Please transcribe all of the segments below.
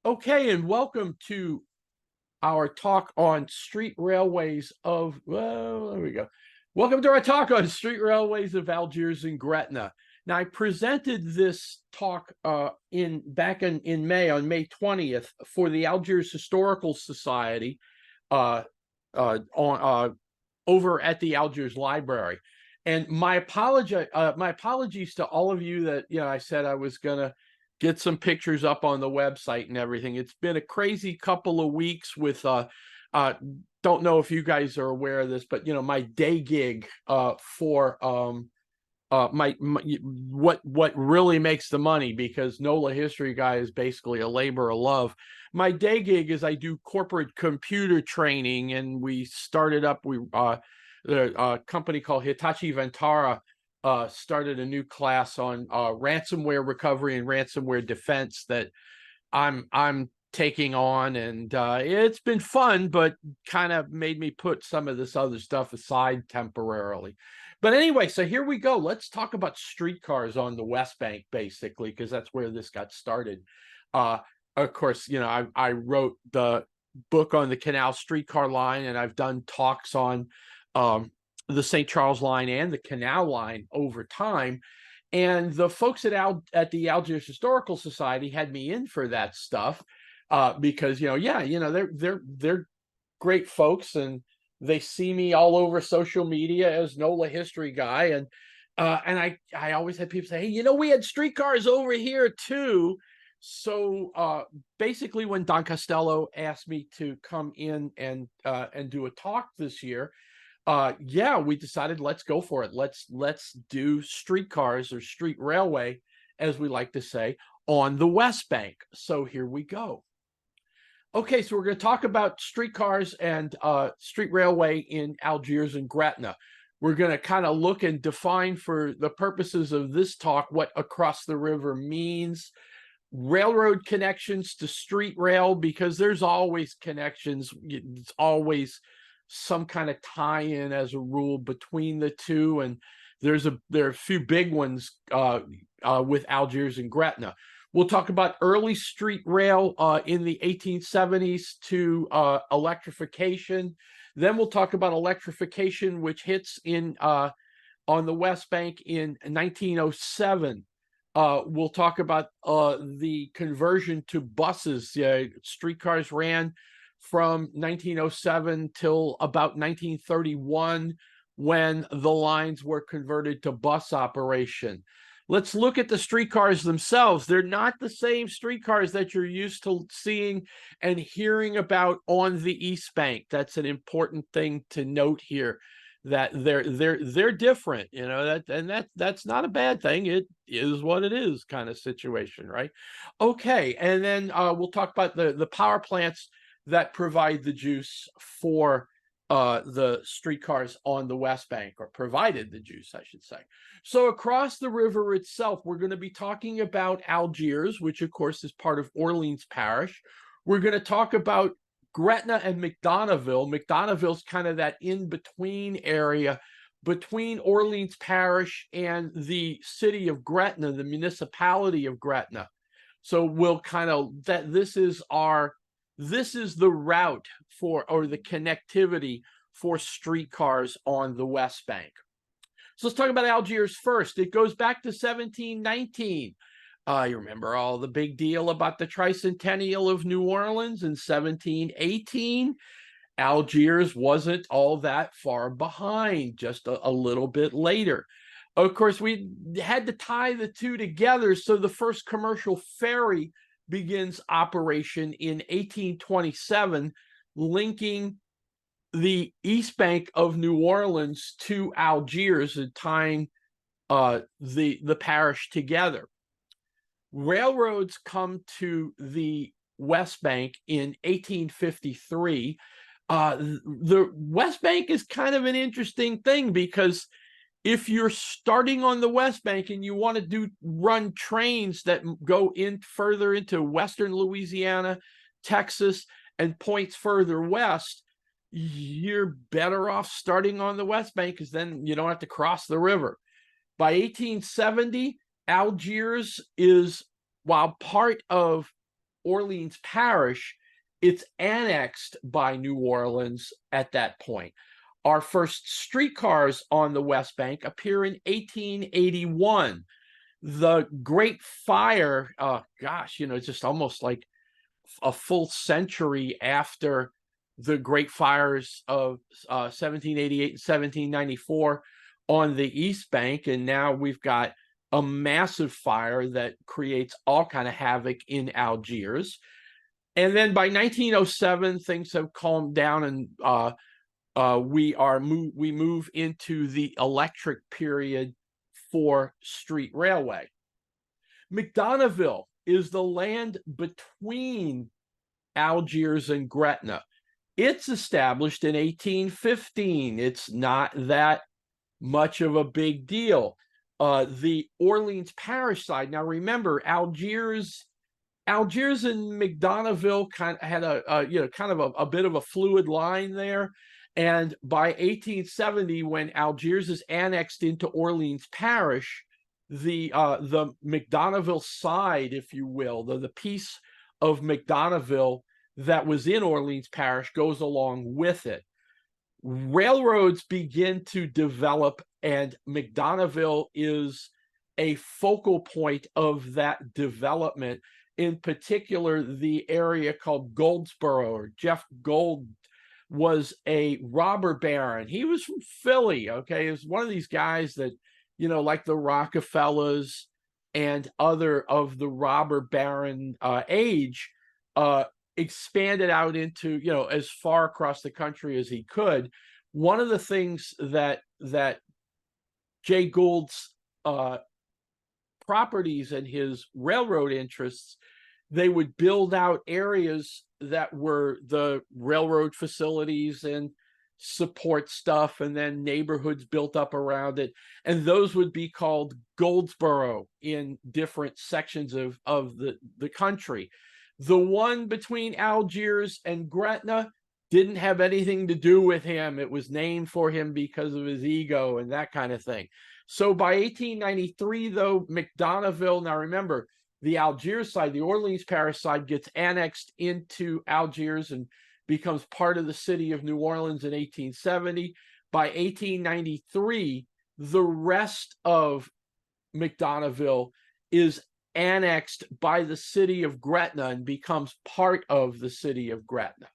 Okay, and welcome to our talk on street railways of, well, there we go. Welcome to our talk on street railways of Algiers and Gretna. Now, I presented this talk back in May, on May 20th, for the Algiers Historical Society over at the Algiers Library. And my apologies to all of you that, I said I was going to get some pictures up on the website and everything. It's been a crazy couple of weeks with don't know if you guys are aware of this, but my day gig for what really makes the money, because NOLA History Guy is basically a labor of love. My day gig is I do corporate computer training, and we started up a company called Hitachi Vantara started a new class on ransomware recovery and ransomware defense that I'm taking on, and it's been fun, but kind of made me put some of this other stuff aside temporarily. But anyway, so here we go. Let's talk about streetcars on the West Bank, basically, because that's where this got started. Of course, I wrote the book on the Canal Streetcar Line, and I've done talks on the St. Charles Line and the Canal Line over time. And the folks at the Algiers Historical Society had me in for that stuff because they're great folks, and they see me all over social media as NOLA History Guy, and I always had people say, hey, we had streetcars over here too. So basically, when Don Costello asked me to come in and do a talk this year, we decided, let's go for it. Let's do streetcars, or street railway, as we like to say, on the West Bank. So here we go. Okay, so we're going to talk about streetcars and street railway in Algiers and Gretna. We're going to kind of look and define, for the purposes of this talk, what across the river means, railroad connections to street rail, because there's always connections. It's always some kind of tie-in as a rule between the two, and there are a few big ones with Algiers and Gretna. We'll talk about early street rail in the 1870s to electrification. Then we'll talk about electrification, which hits on the West Bank in 1907. We'll talk about the conversion to buses. Streetcars ran from 1907 till about 1931, when the lines were converted to bus operation. Let's look at the streetcars themselves. They're not the same streetcars that you're used to seeing and hearing about on the East Bank. That's an important thing to note here, that they're different, that's not a bad thing. It is what it is, kind of situation, right? Okay, and then we'll talk about the power plants that provide the juice for the streetcars on the West Bank, or provided the juice, I should say. So across the river itself, we're going to be talking about Algiers, which of course is part of Orleans Parish. We're going to talk about Gretna and McDonoughville. McDonoughville's kind of that in-between area between Orleans Parish and the city of Gretna, the municipality of Gretna. So we'll kind of, this is the route or the connectivity for streetcars on the West Bank. So let's talk about Algiers first. It goes back to 1719. You remember all the big deal about the tricentennial of New Orleans in 1718. Algiers wasn't all that far behind, just a little bit later. Of course, we had to tie the two together, so the first commercial ferry begins operation in 1827, linking the East Bank of New Orleans to Algiers and tying the parish together. Railroads come to the West Bank in 1853. The West Bank is kind of an interesting thing, because if you're starting on the West Bank and you want to run trains that go in further into Western Louisiana, Texas, and points further west, you're better off starting on the West Bank, because then you don't have to cross the river. By 1870, Algiers is, while part of Orleans Parish, it's annexed by New Orleans at that point. Our first streetcars on the West Bank appear in 1881. The Great Fire, just almost like a full century after the Great Fires of 1788 and 1794 on the East Bank, and now we've got a massive fire that creates all kind of havoc in Algiers. And then by 1907, things have calmed down, and we move into the electric period for street railway. McDonoughville is the land between Algiers and Gretna. It's established in 1815. It's not that much of a big deal. The Orleans Parish side. Now remember, Algiers and McDonoughville kind of had a bit of a fluid line there. And by 1870, when Algiers is annexed into Orleans Parish, the McDonoughville side, if you will, the piece of McDonoughville that was in Orleans Parish goes along with it. Railroads begin to develop, and McDonoughville is a focal point of that development. In particular, the area called Goldsboro, or Jeff Gold was a robber baron. He was from Philly, okay? He was one of these guys that, like the Rockefellers and other of the robber baron age, expanded out into, as far across the country as he could. One of the things that Jay Gould's properties and his railroad interests, they would build out areas that were the railroad facilities and support stuff, and then neighborhoods built up around it, and those would be called Goldsboro in different sections of the country. The one between Algiers and Gretna didn't have anything to do with him. It was named for him because of his ego and that kind of thing. So by 1893, though, McDonoughville, now remember, the Algiers side, the Orleans Parish side, gets annexed into Algiers and becomes part of the city of New Orleans in 1870. By 1893, the rest of McDonoughville is annexed by the city of Gretna and becomes part of the city of Gretna.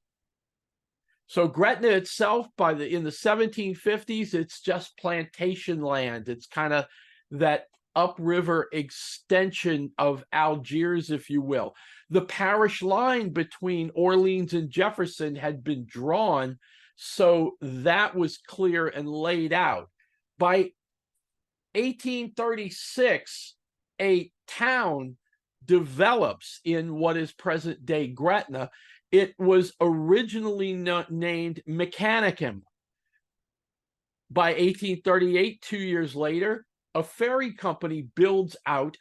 So Gretna itself, in the 1750s, it's just plantation land. It's kind of that upriver extension of Algiers, if you will. The parish line between Orleans and Jefferson had been drawn, so that was clear and laid out. By 1836, a town develops in what is present-day Gretna. It was originally named Mechanicum. By 1838, 2 years later, a ferry company builds out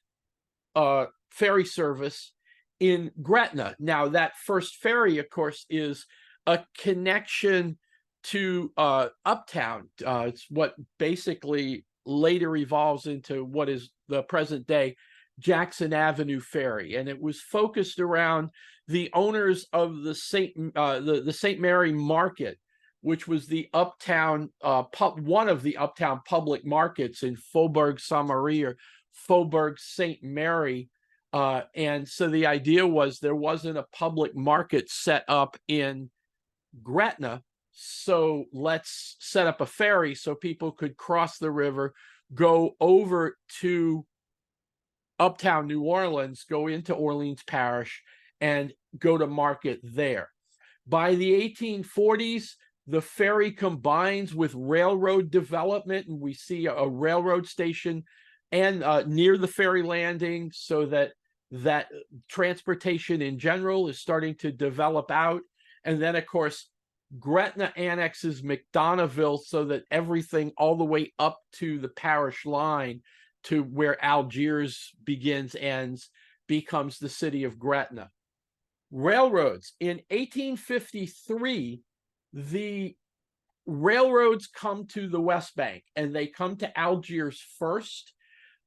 ferry service in Gretna. Now, that first ferry, of course, is a connection to Uptown. It's what basically later evolves into what is the present day Jackson Avenue Ferry, and it was focused around the owners of the St. Mary Market, which was the uptown one of the uptown public markets in Faubourg Saint-Marie or Faubourg St. Mary. And so the idea was there wasn't a public market set up in Gretna, so let's set up a ferry so people could cross the river, go over to uptown New Orleans, go into Orleans Parish, and go to market there. By the 1840s, the ferry combines with railroad development, and we see a railroad station and near the ferry landing, so that transportation in general is starting to develop out. And then, of course, Gretna annexes McDonoughville so that everything all the way up to the parish line to where Algiers begins, ends, becomes the city of Gretna. Railroads. In 1853, the railroads come to the West Bank, and they come to Algiers first.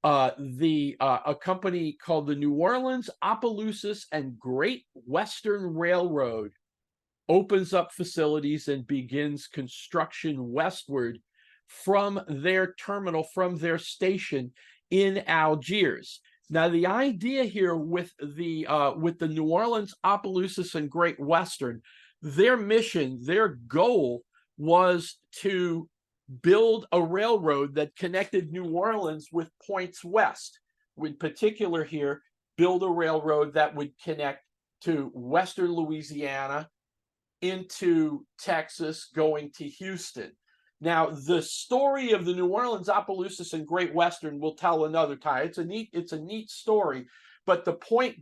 a company called the New Orleans, Opelousas, and Great Western Railroad opens up facilities and begins construction westward from their terminal, from their station in Algiers. Now, the idea here with the New Orleans, Opelousas, and Great Western, their mission, their goal was to build a railroad that connected New Orleans with points west. In particular here, build a railroad that would connect to western Louisiana into Texas, going to Houston. Now, the story of the New Orleans, Opelousas, and Great Western we'll tell another time. It's a neat story, but the point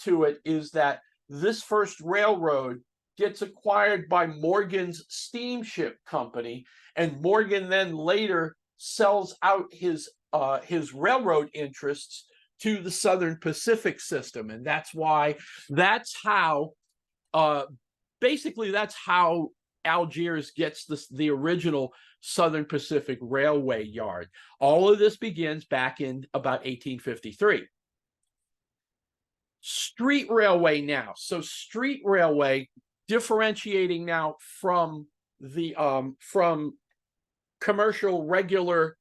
to it is that this first railroad gets acquired by Morgan's Steamship Company, and Morgan then later sells out his railroad interests to the Southern Pacific System, and that's how Algiers gets the original Southern Pacific Railway yard. All of this begins back in about 1853. Street railway now. So street railway, differentiating now from the from commercial regular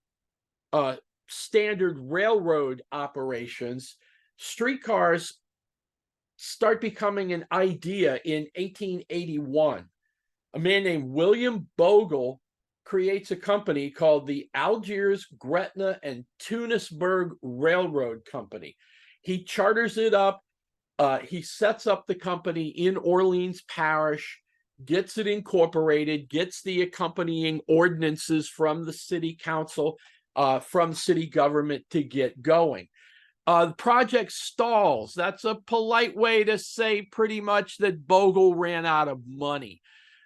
standard railroad operations, streetcars start becoming an idea in 1881. A man named William Bogle creates a company called the Algiers, Gretna, and Tunisburg Railroad Company. He charters it up. He sets up the company in Orleans Parish, gets it incorporated, gets the accompanying ordinances from the city council, from city government to get going. The project stalls. That's a polite way to say pretty much that Bogle ran out of money.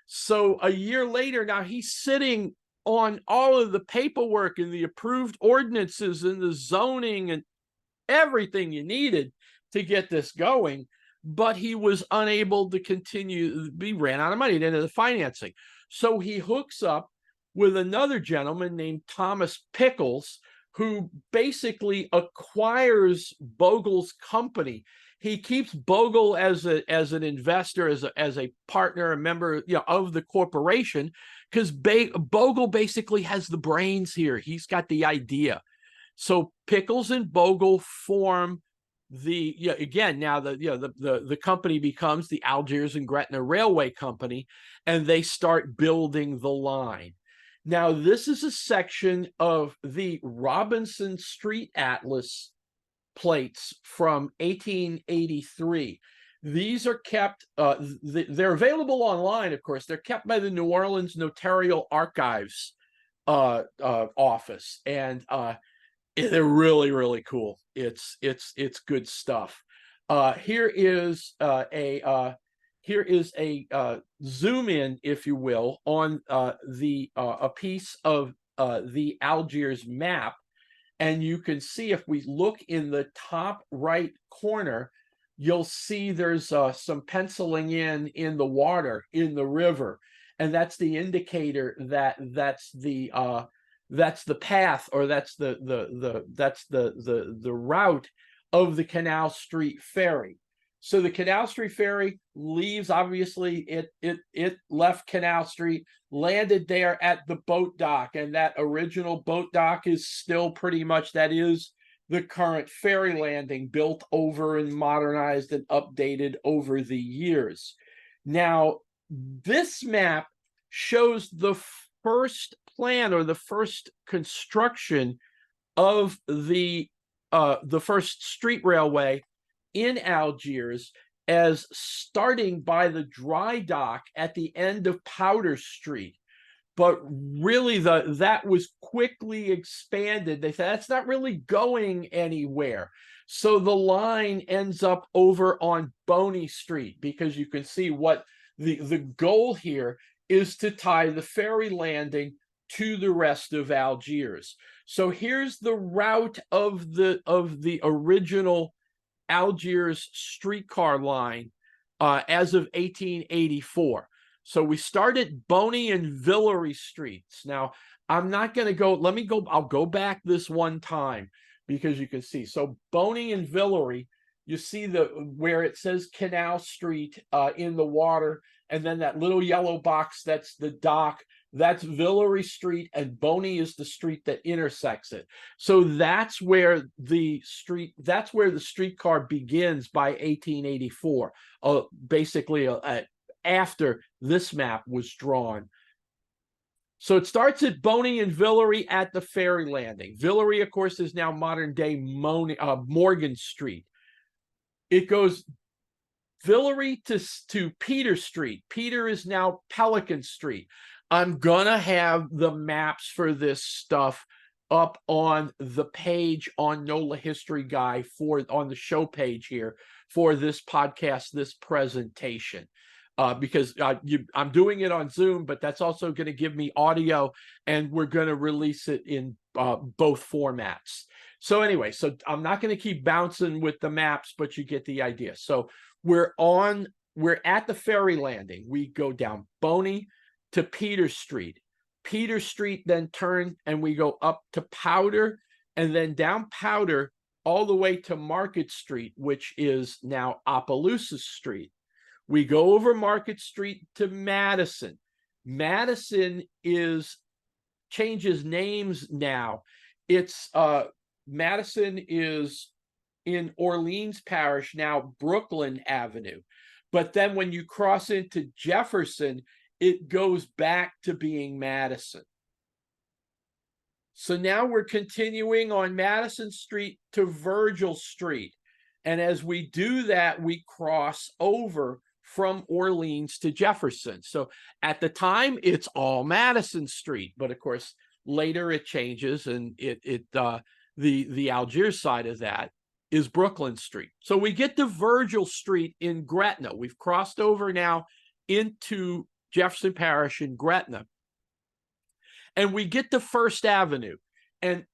So a year later, now he's sitting on all of the paperwork and the approved ordinances and the zoning and everything you needed to get this going, but he was unable to continue. He ran out of money, didn't have the financing. So he hooks up with another gentleman named Thomas Pickles, who basically acquires Bogle's company. He keeps Bogle as an investor, as a partner, a member, of the corporation, because Bogle basically has the brains here. He's got the idea. So Pickles and Bogle form the company becomes the Algiers and Gretna Railway Company, and they start building the line. Now, this is a section of the Robinson Street Atlas plates from 1883. These are kept, they're available online, of course. They're kept by the New Orleans Notarial Archives office, and they're really, really cool. It's good stuff. Here is a zoom in, if you will, on a piece of the Algiers map, and you can see, if we look in the top right corner, you'll see there's some penciling in the water in the river, and that's the indicator that that's the path, or that's the route of the Canal Street Ferry. So the Canal Street Ferry leaves, obviously it left Canal Street, landed there at the boat dock, and that original boat dock is still pretty much, that is the current ferry landing, built over and modernized and updated over the years. Now, this map shows the first plan, or the first construction of the first street railway in Algiers, as starting by the dry dock at the end of Powder Street. But really, that was quickly expanded. They said that's not really going anywhere. So the line ends up over on Boney Street, because you can see what the goal here is, to tie the ferry landing to the rest of Algiers. So here's the route of the original Algiers streetcar line as of 1884. So we start at Boney and Villeray Streets. Now, I'm not going to go, I'll go back this one time. because you can see. So Boney and Villeray, you see where it says Canal Street in the water, and then that little yellow box, that's the dock. That's Villeray Street, and Boney is the street that intersects it. So that's where the streetcar begins by 1884, basically after this map was drawn. So it starts at Boney and Villeray at the ferry landing. Villeray, of course, is now modern-day Morgan Street. It goes Villeray to Peter Street. Peter is now Pelican Street. I'm going to have the maps for this stuff up on the page on NOLA History Guy on the show page here for this podcast, this presentation. Because I'm doing it on Zoom, but that's also going to give me audio, and we're going to release it in both formats. So anyway, so I'm not going to keep bouncing with the maps, but you get the idea. So we're at the ferry landing. We go down Boney to Peter Street. Peter Street then turn, and we go up to Powder, and then down Powder all the way to Market Street, which is now Opelousas Street. We go over Market Street to Madison. Madison changes names now. It's Madison is in Orleans Parish, now Brooklyn Avenue. But then when you cross into Jefferson, it goes back to being Madison. So now we're continuing on Madison Street to Virgil Street. And as we do that, we cross over from Orleans to Jefferson. So at the time, it's all Madison Street, but of course later it changes, and the Algiers side of that is Brooklyn Street. So we get to Virgil Street in Gretna. We've crossed over now into Jefferson Parish in Gretna, and we get to First Avenue. And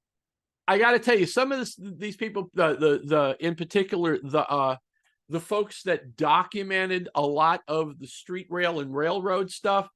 I got to tell you, some of these people, in particular, the folks that documented a lot of the street rail and railroad stuff,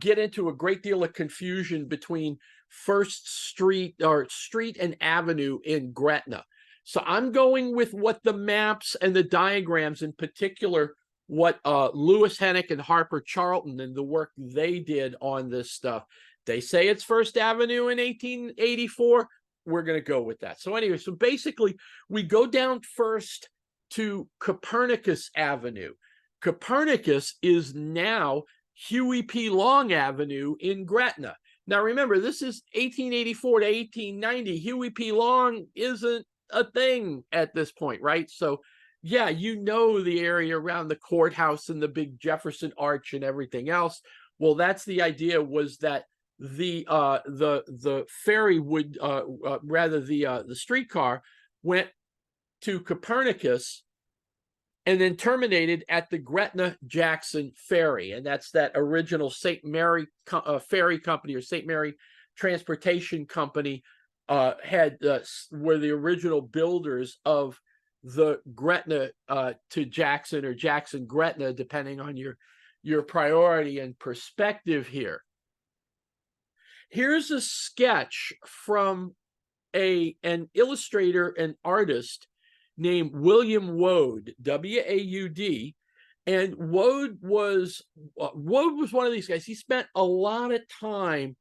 get into a great deal of confusion between First Street or Street and Avenue in Gretna. So I'm going with what the maps and the diagrams, in particular, what Lewis Hennick and Harper Charlton and the work they did on this stuff. They say it's First Avenue in 1884. We're going to go with that. So anyway, so basically we go down first to Copernicus Avenue. Copernicus is now Huey P. Long Avenue in Gretna. Now remember, this is 1884 to 1890. Huey P. Long isn't a thing at this point, right? So yeah, you know the area around the courthouse and the big Jefferson Arch and everything else. Well, that's the idea, was that the ferry would the streetcar went to Copernicus and then terminated at the Gretna Jackson Ferry. And that's that original St. Mary Ferry Company, or St. Mary Transportation Company, were the original builders of the Gretna to Jackson, or Jackson Gretna, depending on your priority and perspective here. Here's a sketch from an illustrator and artist named William Woad, W-A-U-D. And Woad was one of these guys. He spent a lot of time,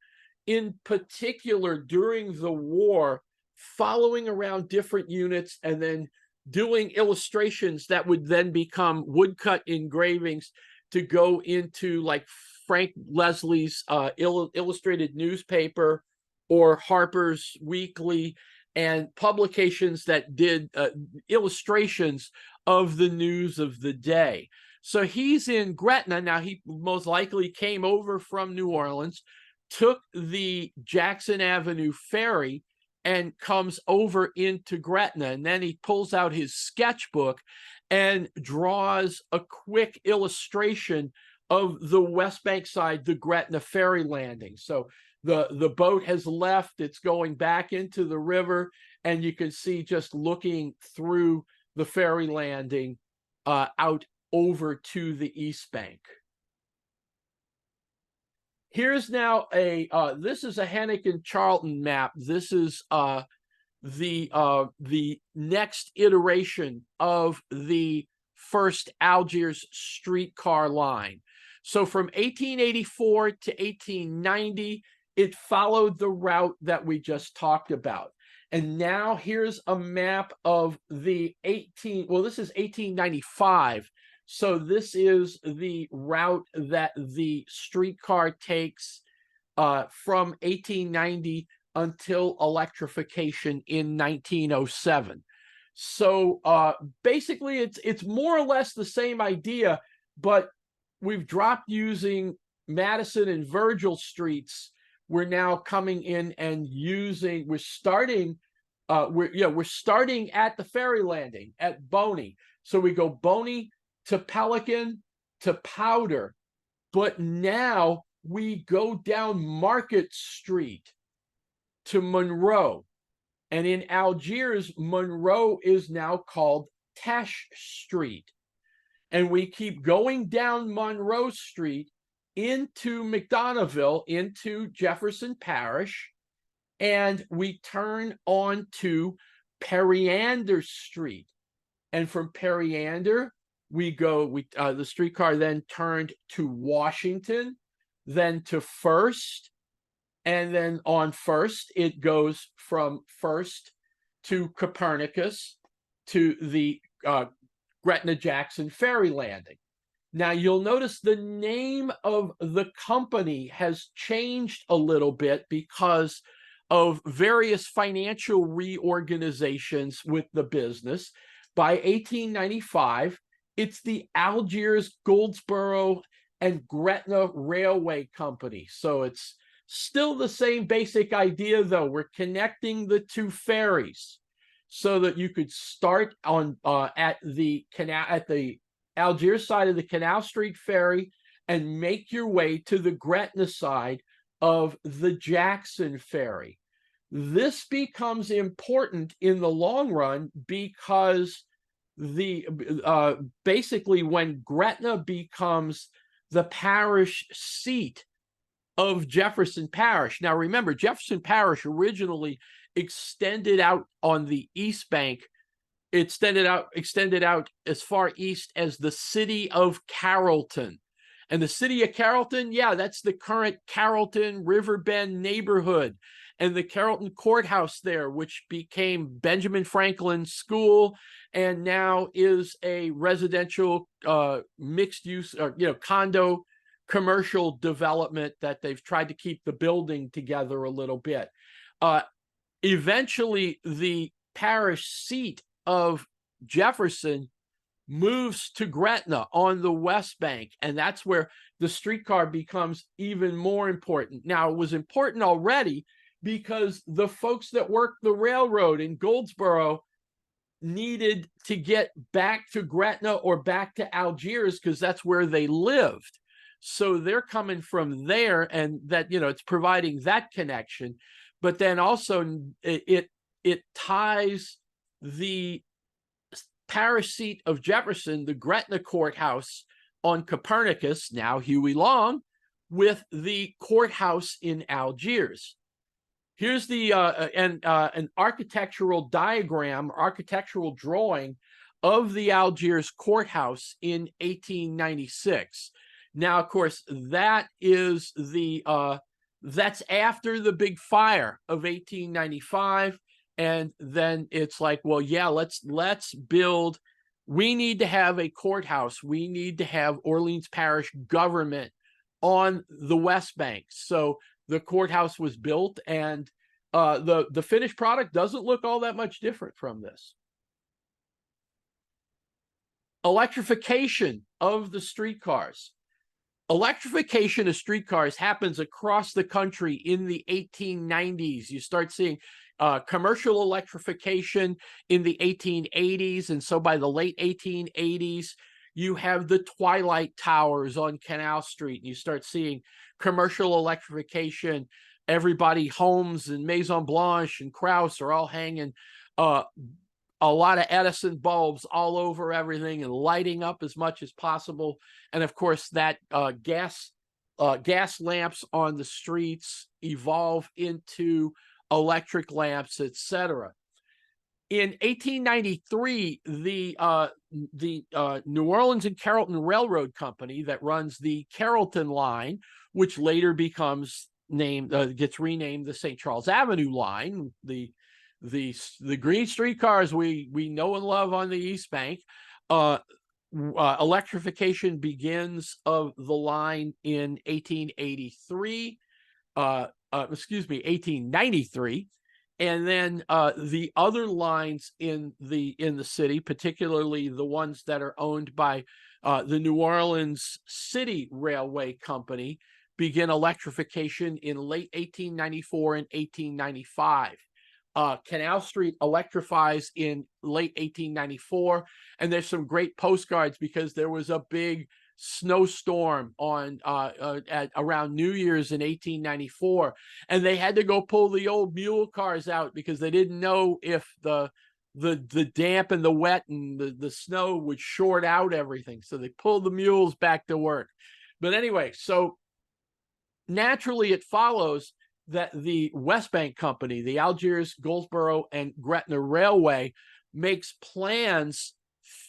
in particular during the war, following around different units and then doing illustrations that would then become woodcut engravings to go into like Frank Leslie's illustrated newspaper or Harper's Weekly, and publications that did illustrations of the news of the day. So he's in Gretna. Now, he most likely came over from New Orleans, took the Jackson Avenue ferry, and comes over into Gretna. And then he pulls out his sketchbook and draws a quick illustration of the West Bank side, the Gretna ferry landing. So the boat has left, it's going back into the river, and you can see, just looking through the ferry landing, out over to the East Bank. Here's now this is a Hennick and Charlton map. This is the next iteration of the first Algiers streetcar line. So from 1884 to 1890, it followed the route that we just talked about. And now here's a map of the this is 1895. So this is the route that the streetcar takes from 1890 until electrification in 1907. So basically, it's more or less the same idea, but we've dropped using Madison and Virgil streets. We're now coming in and we're starting at the ferry landing at Boney. So we go Boney to Pelican to Powder, but now we go down Market Street to Monroe. And in Algiers, Monroe is now called Teche Street. And we keep going down Monroe Street into McDonoughville, into Jefferson Parish, and we turn on to Periander Street. And from Periander, the streetcar then turned to Washington, then to First, and then on First, it goes from First to Copernicus to the Gretna Jackson ferry landing. Now, you'll notice the name of the company has changed a little bit because of various financial reorganizations with the business. By 1895, it's the Algiers, Goldsboro, and Gretna Railway Company. So it's still the same basic idea, though. We're connecting the two ferries so that you could start on at the Algiers side of the Canal Street Ferry and make your way to the Gretna side of the Jackson Ferry. This becomes important in the long run because basically when Gretna becomes the parish seat of Jefferson Parish. Now remember, Jefferson Parish originally extended out on the east bank. It extended out as far east as the city of Carrollton. And the city of Carrollton, yeah, that's the current Carrollton Riverbend neighborhood. And the Carrollton Courthouse there, which became Benjamin Franklin School and now is a residential mixed use condo commercial development that they've tried to keep the building together a little bit. Eventually, the parish seat of Jefferson moves to Gretna on the West Bank, and that's where the streetcar becomes even more important. Now, it was important already because the folks that worked the railroad in Goldsboro needed to get back to Gretna or back to Algiers because that's where they lived. So they're coming from there, and that, it's providing that connection. But then also it ties the parish seat of Jefferson, the Gretna Courthouse on Copernicus, now Huey Long, with the courthouse in Algiers. Here's the an architectural diagram, architectural drawing of the Algiers courthouse in 1896. Now, of course, that is that's after the big fire of 1895. And then it's like, well, yeah, let's build. We need to have a courthouse. We need to have Orleans Parish government on the West Bank. So the courthouse was built, and the finished product doesn't look all that much different from this. Electrification of the streetcars. Electrification of streetcars happens across the country in the 1890s. You start seeing commercial electrification in the 1880s. And so by the late 1880s, you have the Twilight Towers on Canal Street. And you start seeing commercial electrification. Everybody, Holmes and Maison Blanche and Krauss are all hanging a lot of Edison bulbs all over everything and lighting up as much as possible. And of course, that gas lamps on the streets evolve into electric lamps, etc. In 1893, the New Orleans and Carrollton Railroad Company that runs the Carrollton line, which later gets renamed the St. Charles Avenue line, the green streetcars we know and love on the East Bank. Electrification begins of the line in 1893, and then the other lines in the city, particularly the ones that are owned by the New Orleans City Railway Company, begin electrification in late 1894 and 1895. Canal Street electrifies in late 1894, and there's some great postcards because there was a big snowstorm on at around New Year's in 1894, and they had to go pull the old mule cars out because they didn't know if the damp and the wet and the snow would short out everything. So they pulled the mules back to work. But anyway, so naturally it follows that the West Bank Company, the Algiers, Goldsboro, and Gretna Railway, makes plans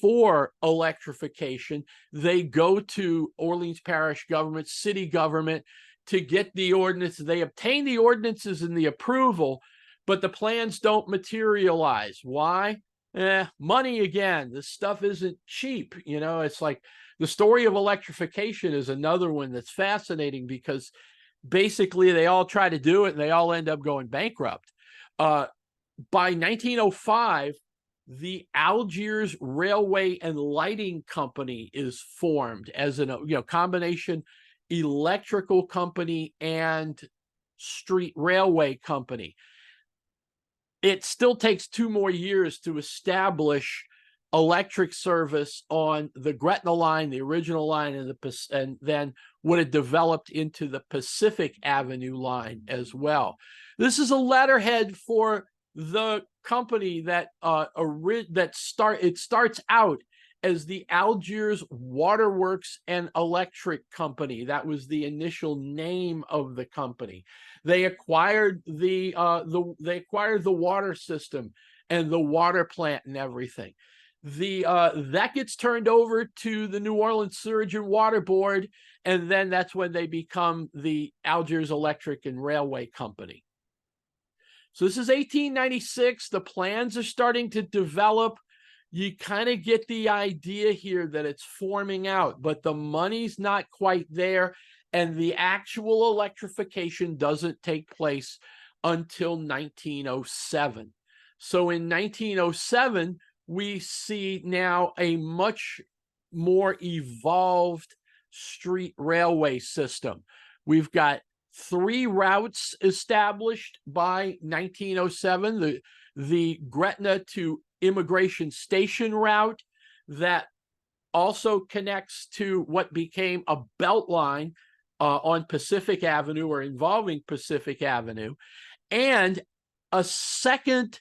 for electrification. They go to Orleans Parish government, city government, to get the ordinance. They obtain the ordinances and the approval, but the plans don't materialize. Why? Money again. This stuff isn't cheap. It's like the story of electrification is another one that's fascinating because basically they all try to do it and they all end up going bankrupt. By 1905, the Algiers Railway and Lighting Company is formed as a combination electrical company and street railway company. It still takes 2 more years to establish electric service on the Gretna line, the original line, and then what it developed into the Pacific Avenue line as well. This is a letterhead for the company that starts out as the Algiers Waterworks and Electric Company. That was the initial name of the company. They acquired the water system and the water plant and everything. That gets turned over to the New Orleans Sewerage and Water Board, and then that's when they become the Algiers Electric and Railway Company. So this is 1896. The plans are starting to develop. You kind of get the idea here that it's forming out, but the money's not quite there, and the actual electrification doesn't take place until 1907. So in 1907, we see now a much more evolved street railway system. We've got 3 routes established by 1907, the Gretna to Immigration Station route that also connects to what became a belt line on Pacific Avenue, or involving Pacific Avenue, and a second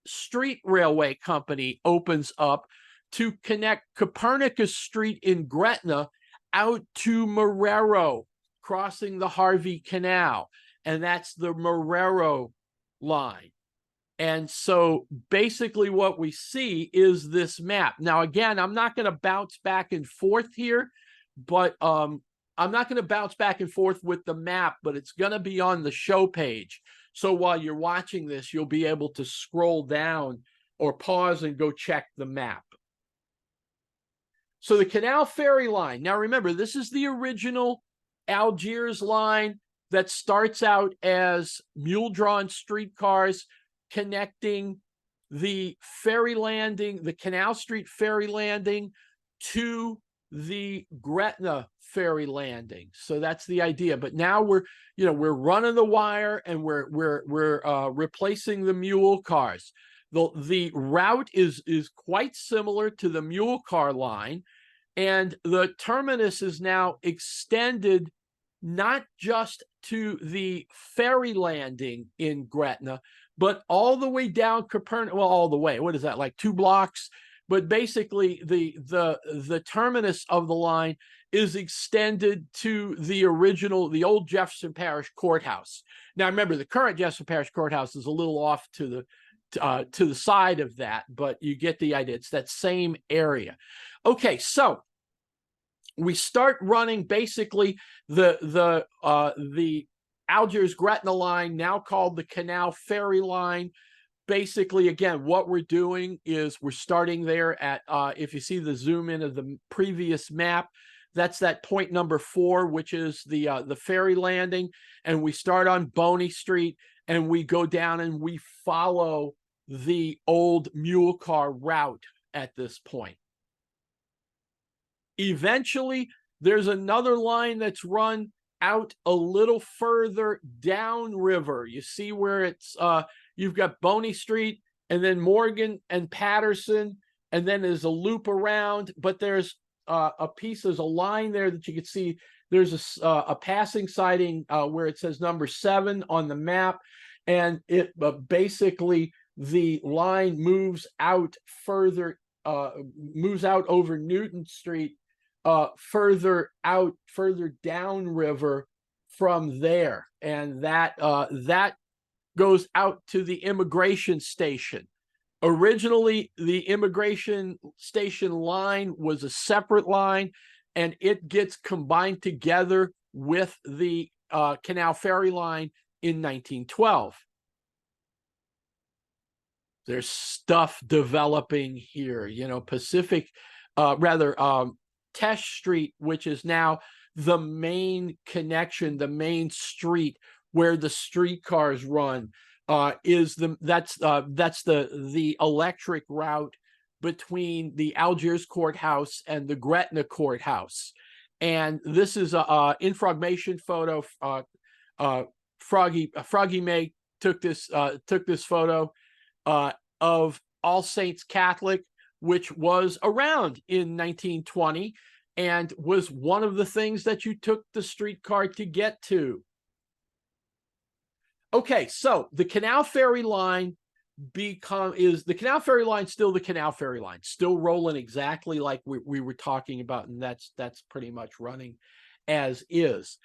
street railway company opens up to connect Copernicus Street in Gretna out to Marrero, crossing the Harvey Canal, and that's the Marrero line. And so basically what we see is this map. Now, again, I'm not going to bounce back and forth here, but I'm not going to bounce back and forth with the map, but it's going to be on the show page. So while you're watching this, you'll be able to scroll down or pause and go check the map. So the Canal Ferry Line. Now, remember, this is the original Algiers line that starts out as mule-drawn streetcars connecting the ferry landing, the Canal Street ferry landing, to the Gretna ferry landing. So that's the idea. But now we're running the wire, and we're replacing the mule cars. The route is quite similar to the mule car line, and the terminus is now extended not just to the ferry landing in Gretna, but all the way down Copernicus. Well, all the way. What is that, like 2 blocks? But basically, the terminus of the line is extended to the old Jefferson Parish Courthouse. Now, remember, the current Jefferson Parish Courthouse is a little off to to the side of that, but you get the idea. It's that same area. Okay, so we start running basically the Algiers Gretna line, now called the Canal Ferry Line. Basically, again, what we're doing is we're starting there at, if you see the zoom in of the previous map, that's that point number 4, which is the ferry landing. And we start on Boney Street and we go down and we follow the old mule car route at this point. Eventually, there's another line that's run out a little further downriver. You see where it's, you've got Boney Street and then Morgan and Patterson, and then there's a loop around, but there's there's a line there that you can see. There's a passing siding where it says number 7 on the map, and it basically the line moves out further, moves out over Newton Street, further downriver from there, and that goes out to the immigration station. Originally, the immigration station line was a separate line, and it gets combined together with the Canal Ferry Line in 1912. There's stuff developing here, you know, Tesh Street, which is now the main connection, the main street where the streetcars run, that's the electric route between the Algiers courthouse and the Gretna courthouse. And this is a infragmation photo. Froggy May took this photo of All Saints Catholic, which was around in 1920 and was one of the things that you took the streetcar to get to. Okay, so the Canal Ferry Line is the Canal Ferry Line still the Canal Ferry Line, still rolling exactly like we were talking about, and that's pretty much running as is.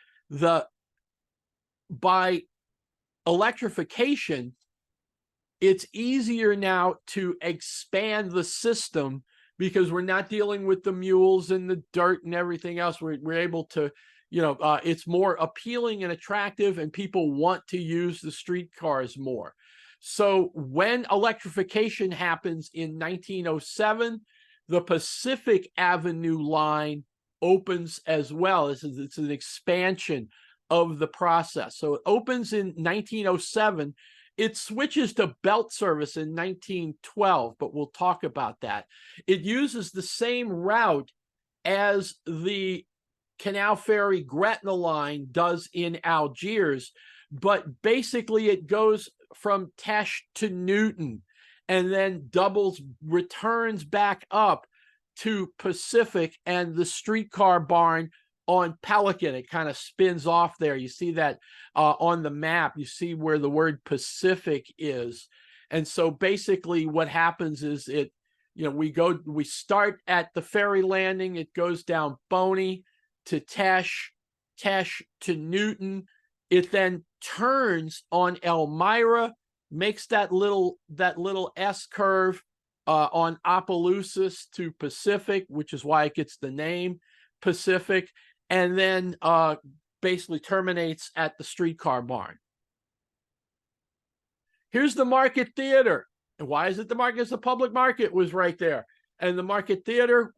By electrification, it's easier now to expand the system because we're not dealing with the mules and the dirt and everything else. We're able to, you know, it's more appealing and attractive, and people want to use the streetcars more. So when electrification happens in 1907, the Pacific Avenue line opens as well. It's an expansion of the process. So it opens in 1907. It switches to belt service in 1912, but we'll talk about that. It uses the same route as the Canal Ferry Gretna line does in Algiers, but basically it goes from Tesh to Newton and then returns back up to Pacific and the streetcar barn on Pelican. It kind of spins off there. You see that on the map. You see where the word Pacific is. And so basically what happens is we start at the ferry landing. It goes down Boney to Tesh to Newton. It then turns on Elmira, makes that little S curve on Opelousas to Pacific, which is why it gets the name Pacific, and then basically terminates at the streetcar barn. Here's the Market Theater. And why is it the market? It's the public market was right there. And the Market Theater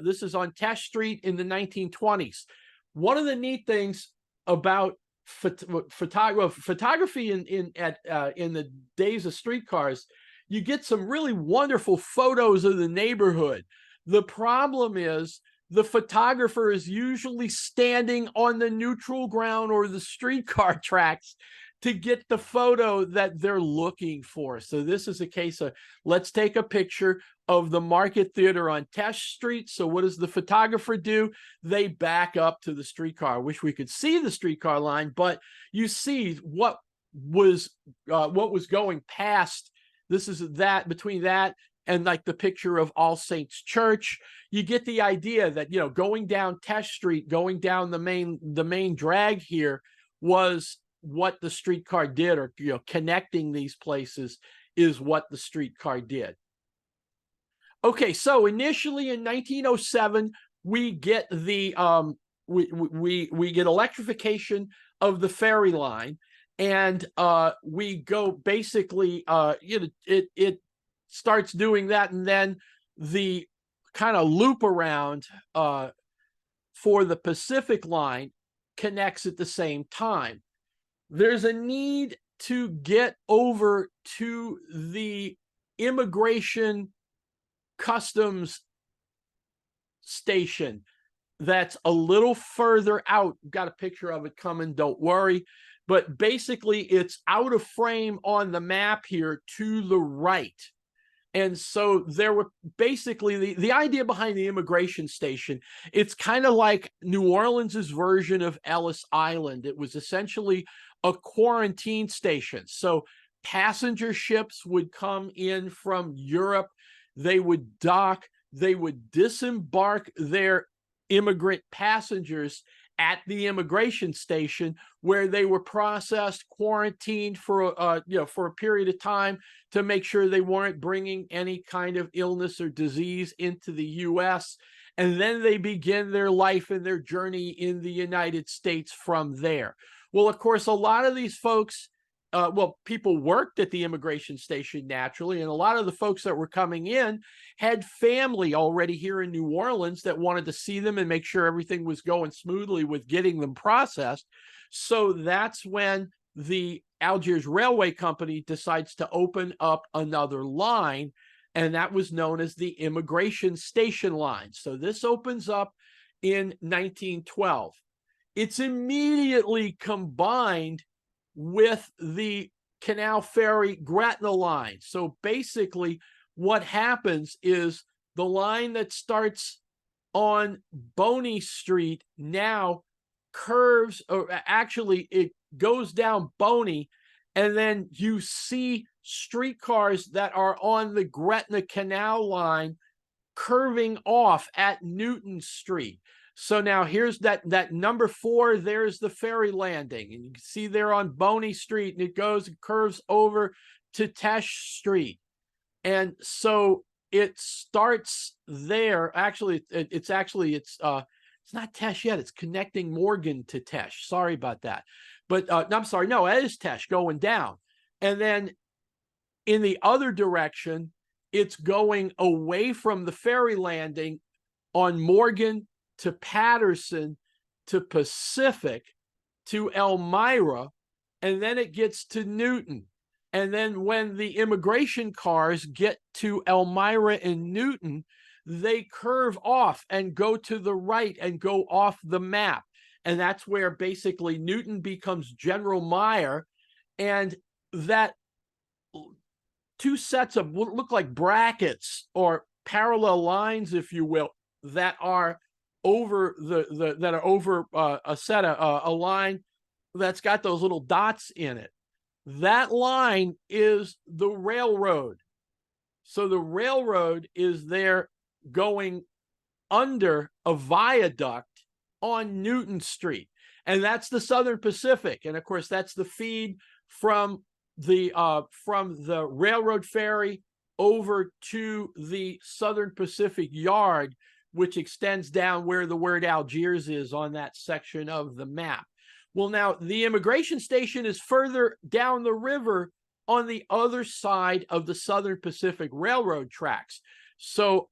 this is on Tesh Street in the 1920s. One of the neat things about photography in the days of streetcars, you get some really wonderful photos of the neighborhood. The problem is the photographer is usually standing on the neutral ground or the streetcar tracks to get the photo that they're looking for. So this is a case of, let's take a picture of the Market Theater on Tesh Street. So what does the photographer do? They back up to the streetcar. I wish we could see the streetcar line, but you see what was going past. This is that between that and like the picture of All Saints Church. You get the idea that, you know, going down Tesh Street, going down the main drag here was what the streetcar did, or, you know, connecting these places is what the streetcar did. Okay, so initially in 1907, we get the we get electrification of the ferry line, and we go basically it starts doing that, and then the kind of loop around for the Pacific line connects at the same time. There's a need to get over to the immigration customs station that's a little further out. Got a picture of it coming, don't worry. But basically, it's out of frame on the map here to the right. And so there were basically the idea behind the immigration station, it's kind of like New Orleans's version of Ellis Island. It was essentially a quarantine station. So passenger ships would come in from Europe, they would dock, they would disembark their immigrant passengers at the immigration station, where they were processed, quarantined for a period of time to make sure they weren't bringing any kind of illness or disease into the U.S. And then they begin their life and their journey in the United States from there. Well, of course, a lot of these folks, people worked at the immigration station naturally, and a lot of the folks that were coming in had family already here in New Orleans that wanted to see them and make sure everything was going smoothly with getting them processed. So that's when the Algiers Railway Company decides to open up another line, and that was known as the Immigration Station Line. So this opens up in 1912. It's immediately combined with the Canal Ferry Gretna line. So basically what happens is the line that starts on Boney Street now curves, or actually it goes down Boney, and then you see streetcars that are on the Gretna Canal line curving off at Newton Street. So now here's that number 4, there's the ferry landing, and you can see there on Boney Street, and it goes and curves over to Tesh Street. And so it starts there. Actually, it's not Tesh yet. It's connecting Morgan to Tesh. Sorry about that. But I'm sorry. No, it is Tesh going down. And then in the other direction, it's going away from the ferry landing on Morgan to Patterson to Pacific to Elmira, and then it gets to Newton. And then when the immigration cars get to Elmira and Newton, they curve off and go to the right and go off the map. And that's where basically Newton becomes General Mire, and that 2 sets of what look like brackets or parallel lines, if you will, that are over a line that's got those little dots in it. That line is the railroad. So the railroad is there going under a viaduct on Newton Street, and that's the Southern Pacific. And of course, that's the feed from the railroad ferry over to the Southern Pacific Yard, which extends down where the word Algiers is on that section of the map. Well, now the immigration station is further down the river on the other side of the Southern Pacific Railroad tracks. So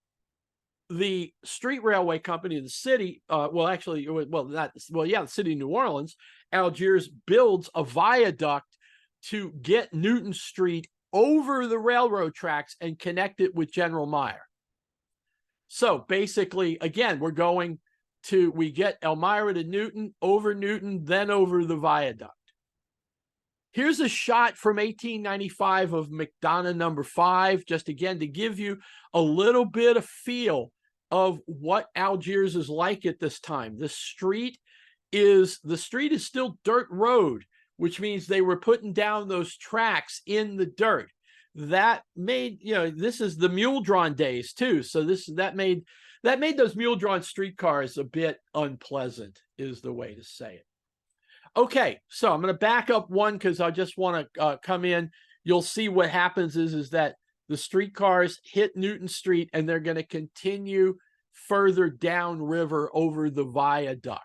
the street railway company of the city, the city of New Orleans, Algiers, builds a viaduct to get Newton Street over the railroad tracks and connect it with General Mire. So basically, again, we get Elmira to Newton, over Newton, then over the viaduct. Here's a shot from 1895 of McDonough number 5, just again to give you a little bit of feel of what Algiers is like at this time. The street is still dirt road, which means they were putting down those tracks in the dirt. That made, this is the mule-drawn days too. So that made those mule-drawn streetcars a bit unpleasant, is the way to say it. Okay, so I'm going to back up one because I just want to come in you'll see what happens is that the streetcars hit Newton Street and they're going to continue further downriver over the viaduct.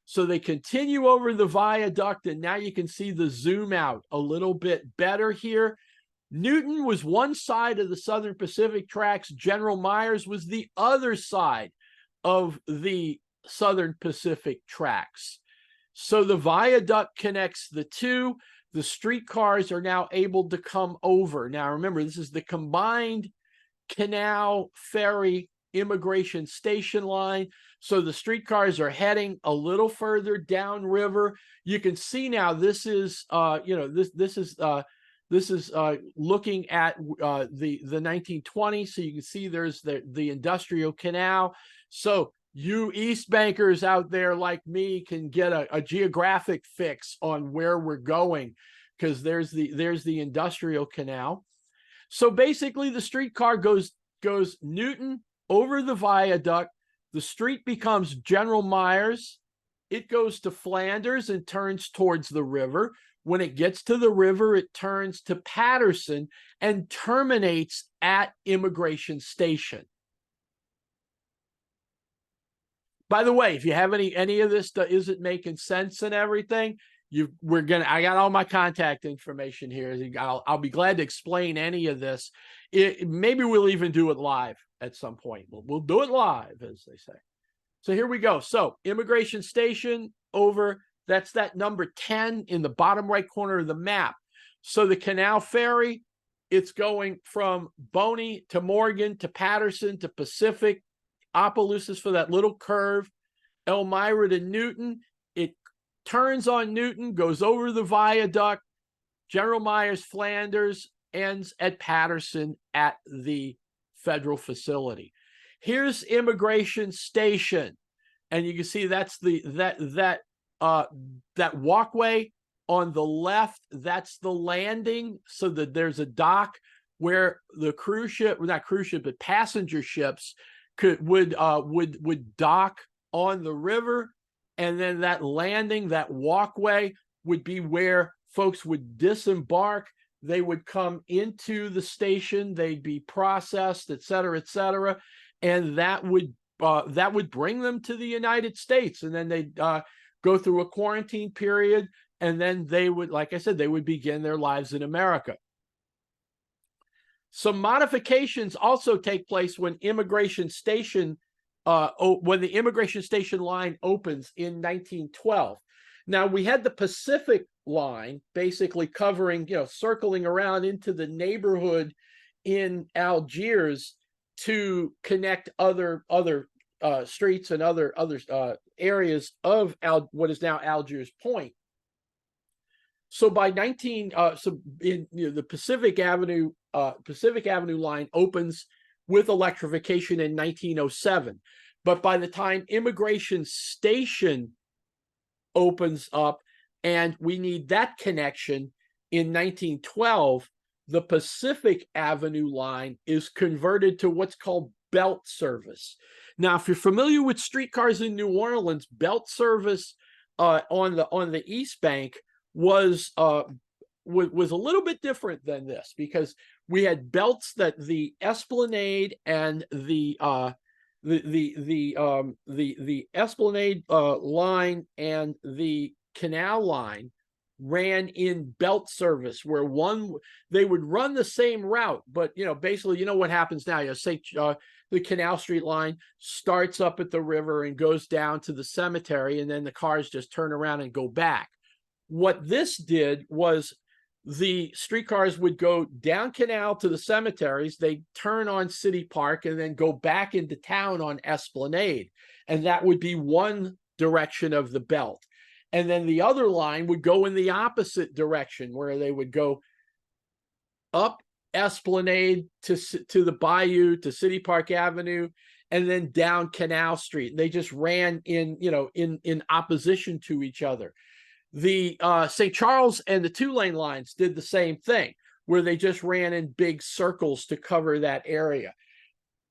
So they continue over the viaduct, and now you can see the zoom out a little bit better here. Newton was one side of the Southern Pacific tracks. General Myers was the other side of the Southern Pacific tracks. So the viaduct connects the two. The streetcars are now able to come over. Now, remember, this is the combined canal ferry immigration station line. So the streetcars are heading a little further downriver. You can see now this is, this is looking at the 1920s. So you can see there's the industrial canal. So you East Bankers out there like me can get a geographic fix on where we're going, because there's the industrial canal. So basically the streetcar goes Newton over the viaduct. The street becomes General Myers. It goes to Flanders and turns towards the river. When it gets to the river, it turns to Patterson and terminates at Immigration Station. By the way, if you have any of this that isn't making sense and everything, I got all my contact information here. I'll be glad to explain any of this. Maybe we'll even do it live at some point. We'll do it live, as they say. So here we go. So Immigration Station over, that's that number 10 in the bottom right corner of the map. So the canal ferry, it's going from Boney to Morgan to Patterson to Pacific, Opelousas for that little curve, Elmira to Newton. It turns on Newton, goes over the viaduct, General Myers, Flanders, ends at Patterson at the federal facility. Here's Immigration Station, and you can see that's that walkway on the left. That's the landing, so that there's a dock where the cruise ship, well, not cruise ship, but passenger ships would dock on the river, and then that landing, that walkway, would be where folks would disembark. They would come into the station, they'd be processed, et cetera, and that would bring them to the United States, and then they'd go through a quarantine period, and then they would, like I said, they would begin their lives in America. Some modifications also take place when the Immigration Station line opens in 1912. Now, we had the Pacific line basically covering, circling around into the neighborhood in Algiers to connect other streets and other areas of what is now Algiers Point. So by the Pacific Avenue line opens with electrification in 1907. But by the time Immigration Station opens up and we need that connection in 1912, the Pacific Avenue line is converted to what's called belt service. Now, if you're familiar with streetcars in New Orleans, belt service on the East Bank was a little bit different than this, because we had belts that the Esplanade and the Esplanade line and the canal line ran in belt service, where they would run the same route, but basically, what happens now? Say the Canal Street line starts up at the river and goes down to the cemetery, and then the cars just turn around and go back. What this did was the streetcars would go down Canal to the cemeteries, they turn on City Park, and then go back into town on Esplanade. And that would be one direction of the belt. And then the other line would go in the opposite direction, where they would go up Esplanade to the Bayou, to City Park Avenue, and then down Canal Street. They just ran in opposition to each other. The St. Charles and the two-lane lines did the same thing, where they just ran in big circles to cover that area.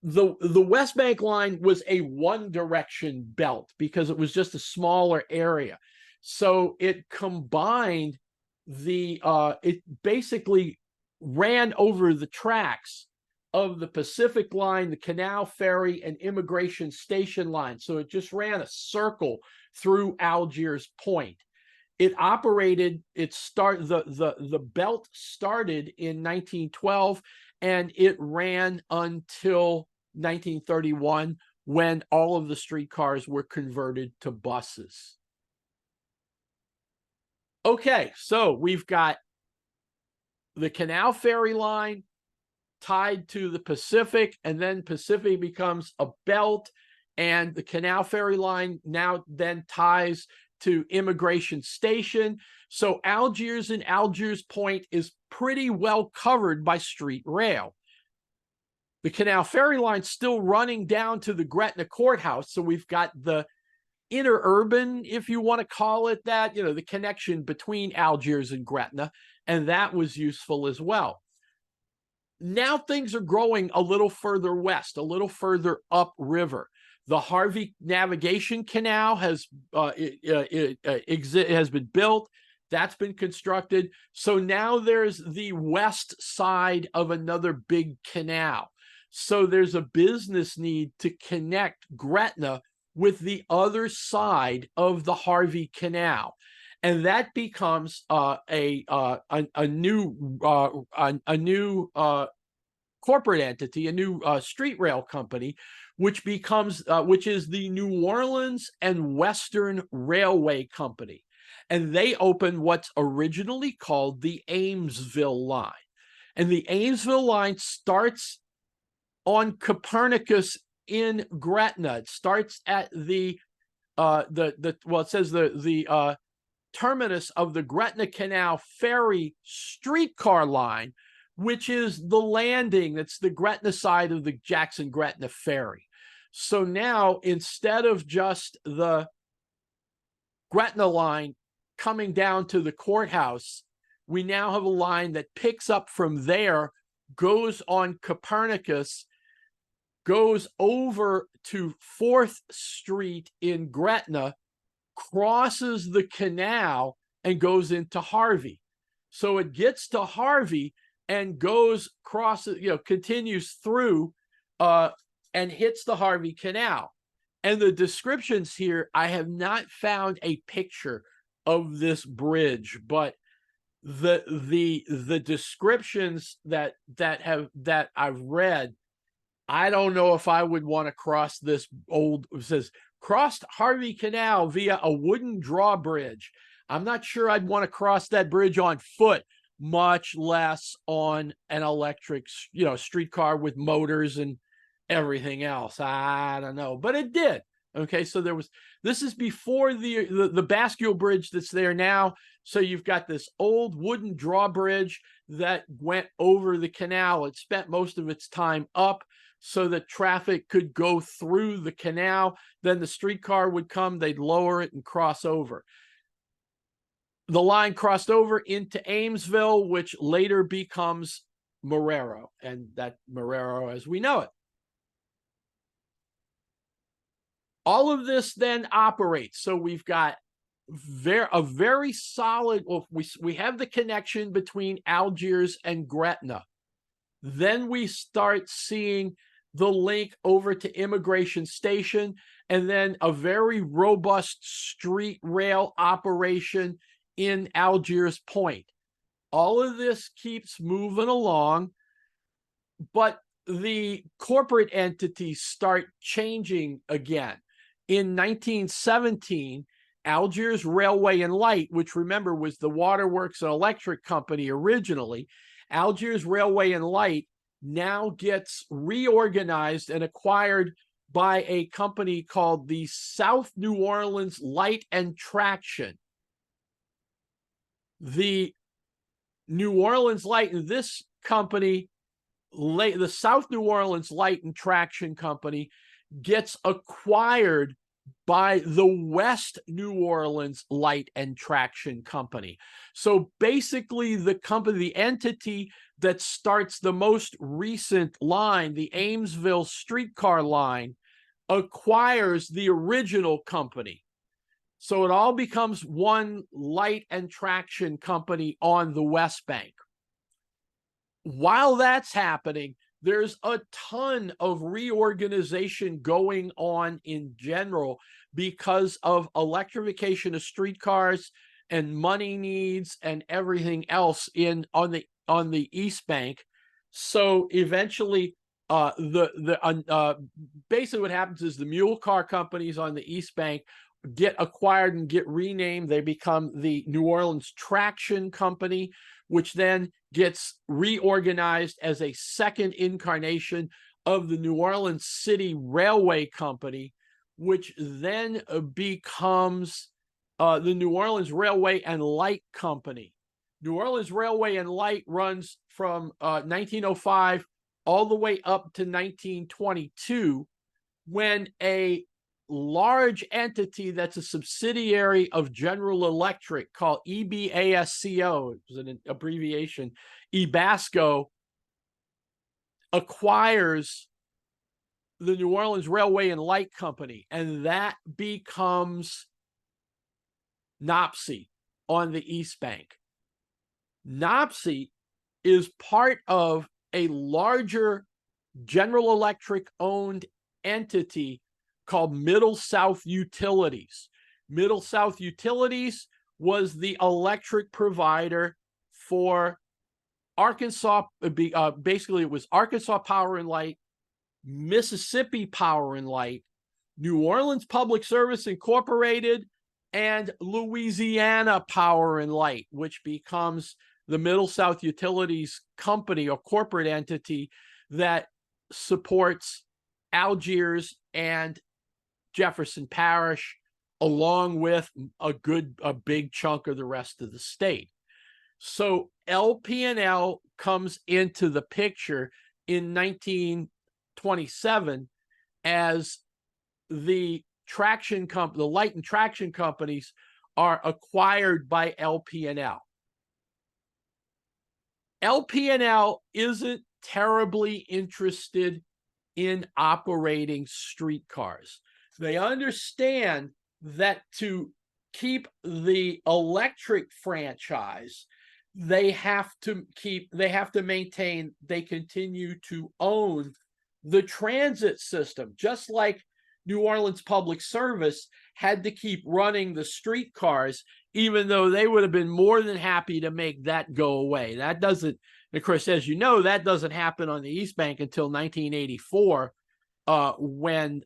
The West Bank line was a one-direction belt because it was just a smaller area. So it combined it basically ran over the tracks of the Pacific Line, the Canal Ferry, and Immigration Station line. So it just ran a circle through Algiers Point. It operated, the belt started in 1912, and it ran until 1931, when all of the streetcars were converted to buses. Okay, so we've got the Canal Ferry line tied to the Pacific, and then Pacific becomes a belt, and the Canal Ferry line now then ties to Immigration Station. So Algiers and Algiers Point is pretty well covered by street rail. The Canal Ferry line's still running down to the Gretna courthouse, so we've got the interurban, if you want to call it that, the connection between Algiers and Gretna, and that was useful as well. Now things are growing a little further west, a little further upriver. The Harvey Navigation Canal has been built. That's been constructed. So now there's the west side of another big canal. So there's a business need to connect Gretna with the other side of the Harvey Canal, and that becomes a new corporate entity, a new street rail company, which is the New Orleans and Western Railway Company, and they opened what's originally called the Amesville line, and the Amesville line starts on Copernicus in Gretna. It starts at it says the terminus of the Gretna Canal Ferry streetcar line, which is the landing. That's the Gretna side of the Jackson-Gretna Ferry. So now, instead of just the Gretna line coming down to the courthouse, we now have a line that picks up from there, goes on Copernicus, goes over to 4th Street in Gretna, crosses the canal, and goes into Harvey. So it gets to Harvey and continues through and hits the Harvey Canal. And the descriptions here, I have not found a picture of this bridge, but the descriptions that I've read, I don't know if I would want to cross this it says, crossed Harvey Canal via a wooden drawbridge. I'm not sure I'd want to cross that bridge on foot, much less on an electric, streetcar with motors and everything else. I don't know, but it did. Okay, so this is before the bascule bridge that's there now. So you've got this old wooden drawbridge that went over the canal. It spent most of its time up so that traffic could go through the canal. Then the streetcar would come, they'd lower it and cross over. The line crossed over into Amesville, which later becomes Marrero, and that Marrero as we know it. All of this then operates. So we've got a very solid, we have the connection between Algiers and Gretna. Then we start seeing the link over to Immigration Station, and then a very robust street rail operation in Algiers Point. All of this keeps moving along, but the corporate entities start changing again. In 1917, Algiers Railway and Light, which remember was the Waterworks and Electric Company originally, Algiers Railway and Light now gets reorganized and acquired by a company called the South New Orleans Light and Traction. The New Orleans Light and this company, the South New Orleans Light and Traction Company, gets acquired by the West New Orleans Light and Traction Company. So basically the entity that starts the most recent line, the Amesville streetcar line, acquires the original company. So it all becomes one light and traction company on the West Bank. While that's happening, there's a ton of reorganization going on in general because of electrification of streetcars and money needs and everything else on the East Bank. So eventually, basically what happens is the mule car companies on the East Bank get acquired and get renamed. They become the New Orleans Traction Company, which then gets reorganized as a second incarnation of the New Orleans City Railway Company, which then becomes the New Orleans Railway and Light Company. New Orleans Railway and Light runs from 1905 all the way up to 1922, when a large entity that's a subsidiary of General Electric called EBASCO, it was an abbreviation, EBASCO, acquires the New Orleans Railway and Light Company, and that becomes NOPSI on the East Bank. NOPSI is part of a larger General Electric owned entity called Middle South Utilities. Middle South Utilities was the electric provider for Arkansas. Basically, it was Arkansas Power and Light, Mississippi Power and Light, New Orleans Public Service Incorporated, and Louisiana Power and Light, which becomes the Middle South Utilities Company or corporate entity that supports Algiers and Jefferson Parish, along with a big chunk of the rest of the state. So LP&L comes into the picture in 1927 as the light and traction companies are acquired by LP&L. LP&L isn't terribly interested in operating streetcars. They understand that to keep the electric franchise, they continue to own the transit system, just like New Orleans Public Service had to keep running the streetcars, even though they would have been more than happy to make that go away. That doesn't, of course, as you know, that doesn't happen on the East Bank until 1984, when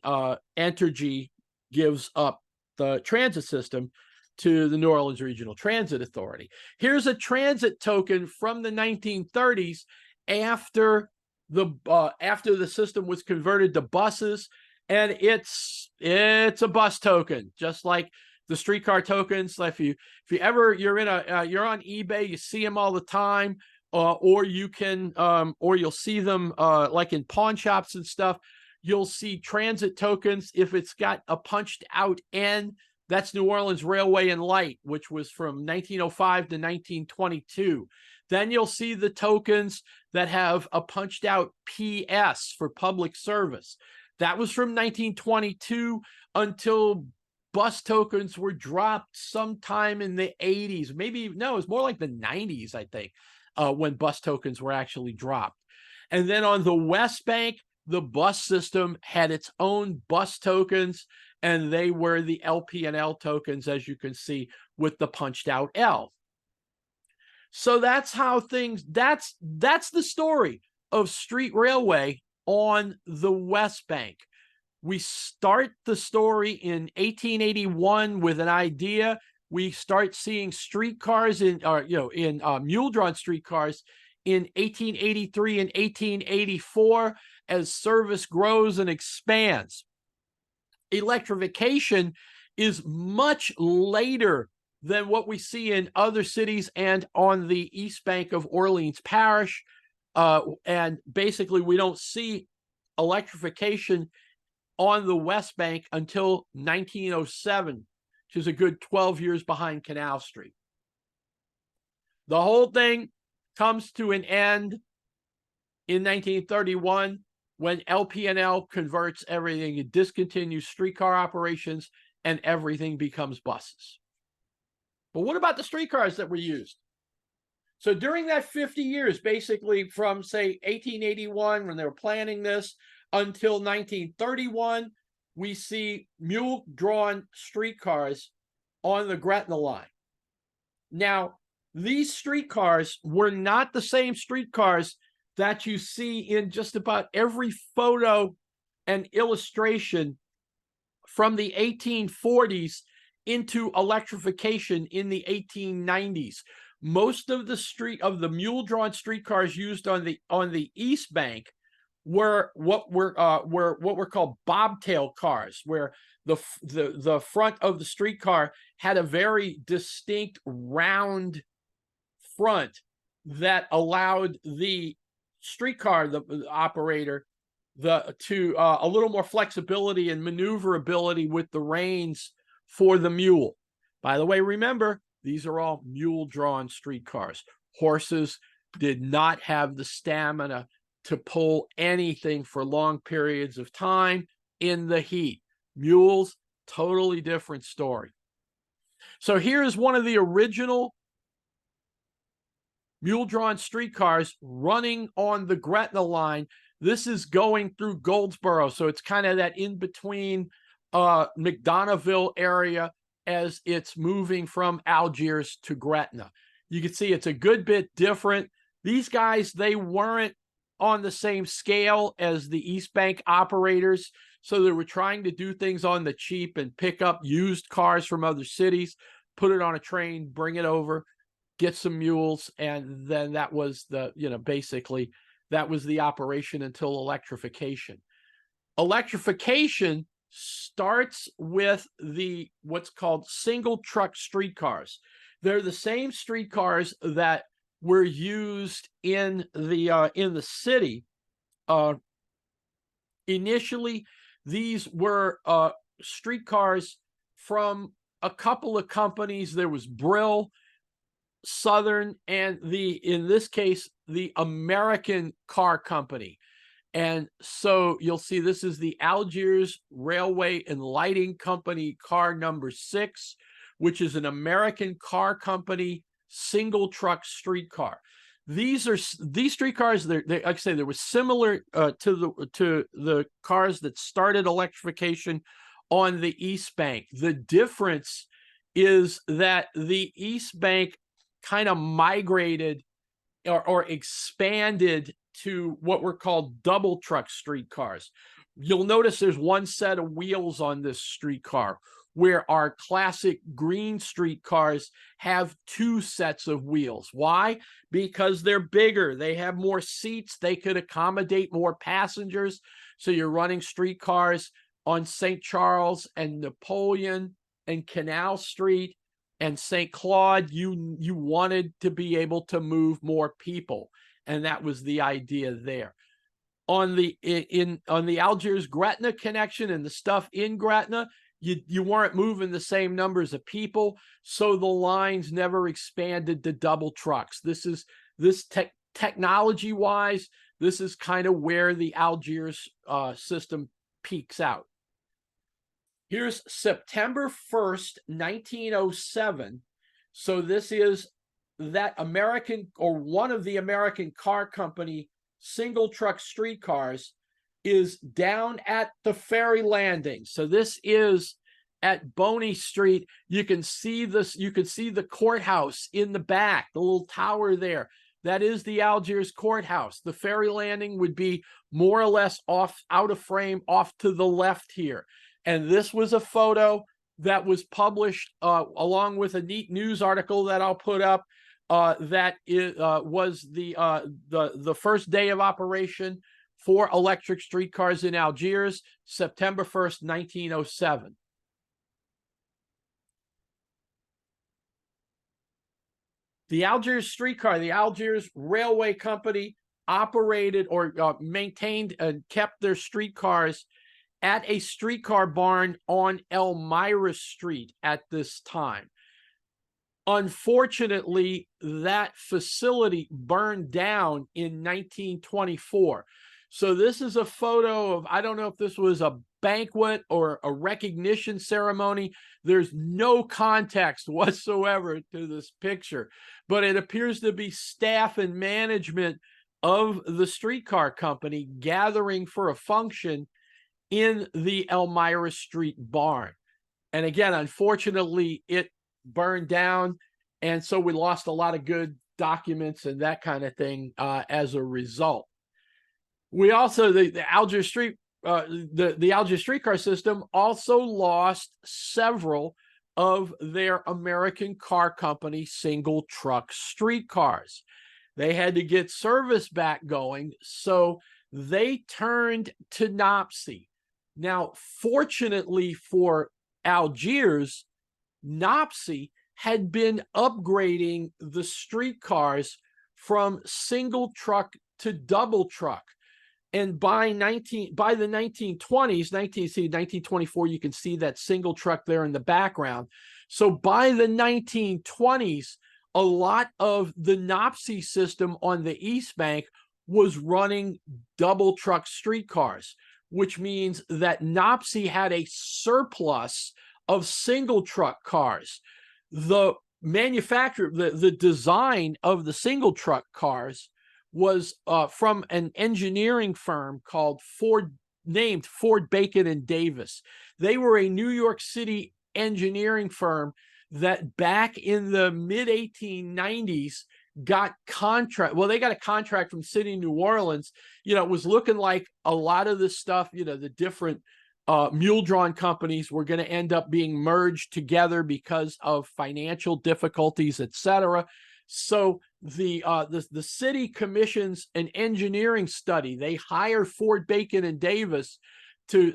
Entergy gives up the transit system to the New Orleans Regional Transit Authority. Here's a transit token from the 1930s after the system was converted to buses, and it's a bus token, just like the streetcar tokens. Like if you're on eBay, you see them all the time, or you'll see them like in pawn shops and stuff. You'll see transit tokens. If it's got a punched out N, that's New Orleans Railway and Light, which was from 1905 to 1922. Then you'll see the tokens that have a punched out PS for public service. That was from 1922 until bus tokens were dropped sometime in the 80s. It was more like the 90s, I think, when bus tokens were actually dropped. And then on the West Bank, the bus system had its own bus tokens, and they were the LP&L tokens, as you can see, with the punched out L. So that's the story of street railway on the West Bank. We start the story in 1881 with an idea. We start seeing streetcars mule-drawn streetcars in 1883 and 1884 as service grows and expands. Electrification is much later than what we see in other cities and on the East Bank of Orleans Parish. And basically, we don't see electrification on the West Bank until 1907, which is a good 12 years behind Canal Street. The whole thing comes to an end in 1931 when LP&L converts everything. It discontinues streetcar operations and everything becomes buses. But what about the streetcars that were used? So during that 50 years, basically from, say, 1881, when they were planning this, until 1931, we see mule-drawn streetcars on the Gretna line. Now, these streetcars were not the same streetcars that you see in just about every photo and illustration from the 1840s into electrification in the 1890s. Most of the mule-drawn streetcars used on the East Bank were what were called bobtail cars, where the front of the streetcar had a very distinct round front that allowed the streetcar, the operator, a little more flexibility and maneuverability with the reins for the mule. By the way, remember, these are all mule-drawn streetcars. Horses did not have the stamina to pull anything for long periods of time in the heat. Mules, totally different story. So here's one of the original mule-drawn streetcars running on the Gretna line. This is going through Goldsboro, so it's kind of that in-between McDonoughville area as it's moving from Algiers to Gretna. You can see it's a good bit different. These guys, they weren't on the same scale as the East Bank operators, so they were trying to do things on the cheap and pick up used cars from other cities, put it on a train, bring it over, get some mules, and then that was basically that was the operation until electrification. Electrification starts with what's called single truck streetcars. They're the same streetcars that were used in the city. Initially, these were streetcars from a couple of companies. There was Brill, Southern, and in this case, the American Car Company. And so you'll see this is the Algiers Railway and Lighting Company car number 6, which is an American Car Company single truck streetcar. These streetcars, they like I say, they were similar to the cars that started electrification on the East Bank. The difference is that the East Bank kind of migrated or expanded to what were called double truck streetcars. You'll notice there's one set of wheels on this streetcar, where our classic green streetcars have 2 sets of wheels. Why? Because they're bigger. They have more seats. They could accommodate more passengers. So you're running streetcars on St. Charles and Napoleon and Canal Street and St. Claude. You wanted to be able to move more people. And that was the idea there. On the Algiers Gretna connection and the stuff in Gretna, you weren't moving the same numbers of people, so the lines never expanded to double trucks. Technology-wise, this is kind of where the Algiers system peaks out. Here's September 1st, 1907. So this is that American, or one of the American Car Company single truck streetcars, is down at the ferry landing. So this is at Boney Street. You can see this. You can see the courthouse in the back, the little tower there. That is the Algiers courthouse. The ferry landing would be more or less out of frame, off to the left here. And this was a photo that was published along with a neat news article that I'll put up. That was the first day of operation for electric streetcars in Algiers, September 1st, 1907. The Algiers streetcar, the Algiers Railway Company operated or maintained and kept their streetcars at a streetcar barn on Elmira Street at this time. Unfortunately, that facility burned down in 1924. So this is a photo of, I don't know if this was a banquet or a recognition ceremony. There's no context whatsoever to this picture, but it appears to be staff and management of the streetcar company gathering for a function in the Elmira Street barn. And again, unfortunately, it burned down. And so we lost a lot of good documents and that kind of thing as a result. We also, the Algiers streetcar system also lost several of their American car company single truck streetcars. They had to get service back going, so they turned to NOPSI. Now, fortunately for Algiers, NOPSI had been upgrading the streetcars from single truck to double truck. And by the 1920s, 1924, you can see that single truck there in the background. So by the 1920s, a lot of the NOPSI system on the East Bank was running double truck streetcars, which means that NOPSI had a surplus of single truck cars. The manufacturer, the design of the single truck cars was from an engineering firm called named Ford, Bacon and Davis. They were a New York City engineering firm that back in the mid 1890s got they got a contract from City New Orleans. It was looking like a lot of this stuff, the different mule-drawn companies were going to end up being merged together because of financial difficulties, etc. So the city commissions an engineering study. They hire Ford, Bacon and Davis to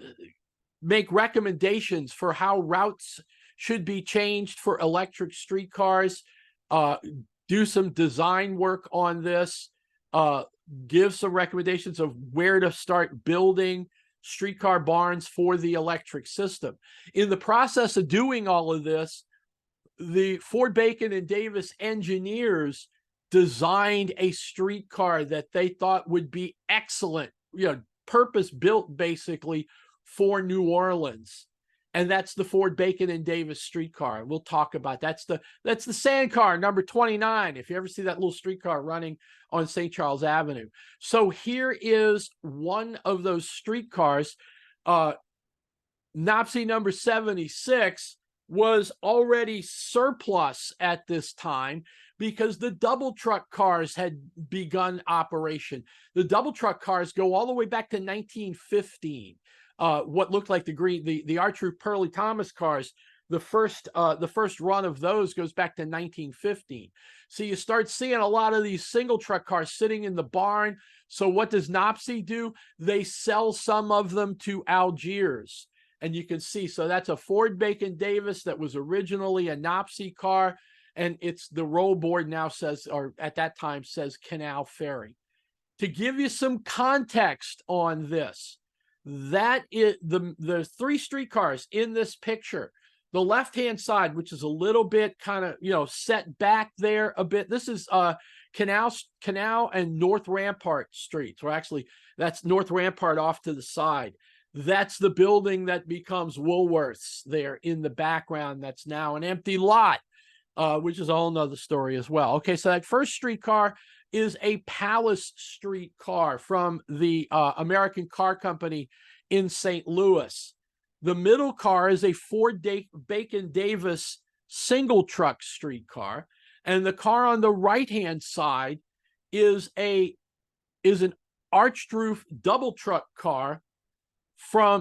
make recommendations for how routes should be changed for electric streetcars, do some design work on this, give some recommendations of where to start building streetcar barns for the electric system. In the process of doing all of this, the Ford, Bacon and Davis engineers designed a streetcar that they thought would be excellent, purpose built basically for New Orleans. And that's the Ford, Bacon and Davis streetcar. We'll talk about that's the Sandcar number 29. If you ever see that little streetcar running on St. Charles Avenue. So here is one of those streetcars. NOPSI number 76 was already surplus at this time because the double truck cars had begun operation. The double truck cars go all the way back to 1915. What looked like the R-Truth Pearly Thomas cars, the first run of those goes back to 1915. So you start seeing a lot of these single truck cars sitting in the barn. So what does NOPSI do? They sell some of them to Algiers. And you can see, so that's a Ford, Bacon, Davis that was originally a NOPSI car. And it's the roll board now says, or at that time says Canal Ferry. To give you some context on this, that is the three streetcars in this picture. The left-hand side, which is a little bit kind of, set back there a bit. This is Canal and North Rampart Streets, or actually that's North Rampart off to the side. That's the building that becomes Woolworths there in the background. That's now an empty lot, which is a whole nother story as well. Okay, so that first streetcar is a Palace Street car from the American Car Company in St. Louis. The middle car is a Ford, Bacon, Davis single truck streetcar, and the car on the right-hand side is an arched roof double truck car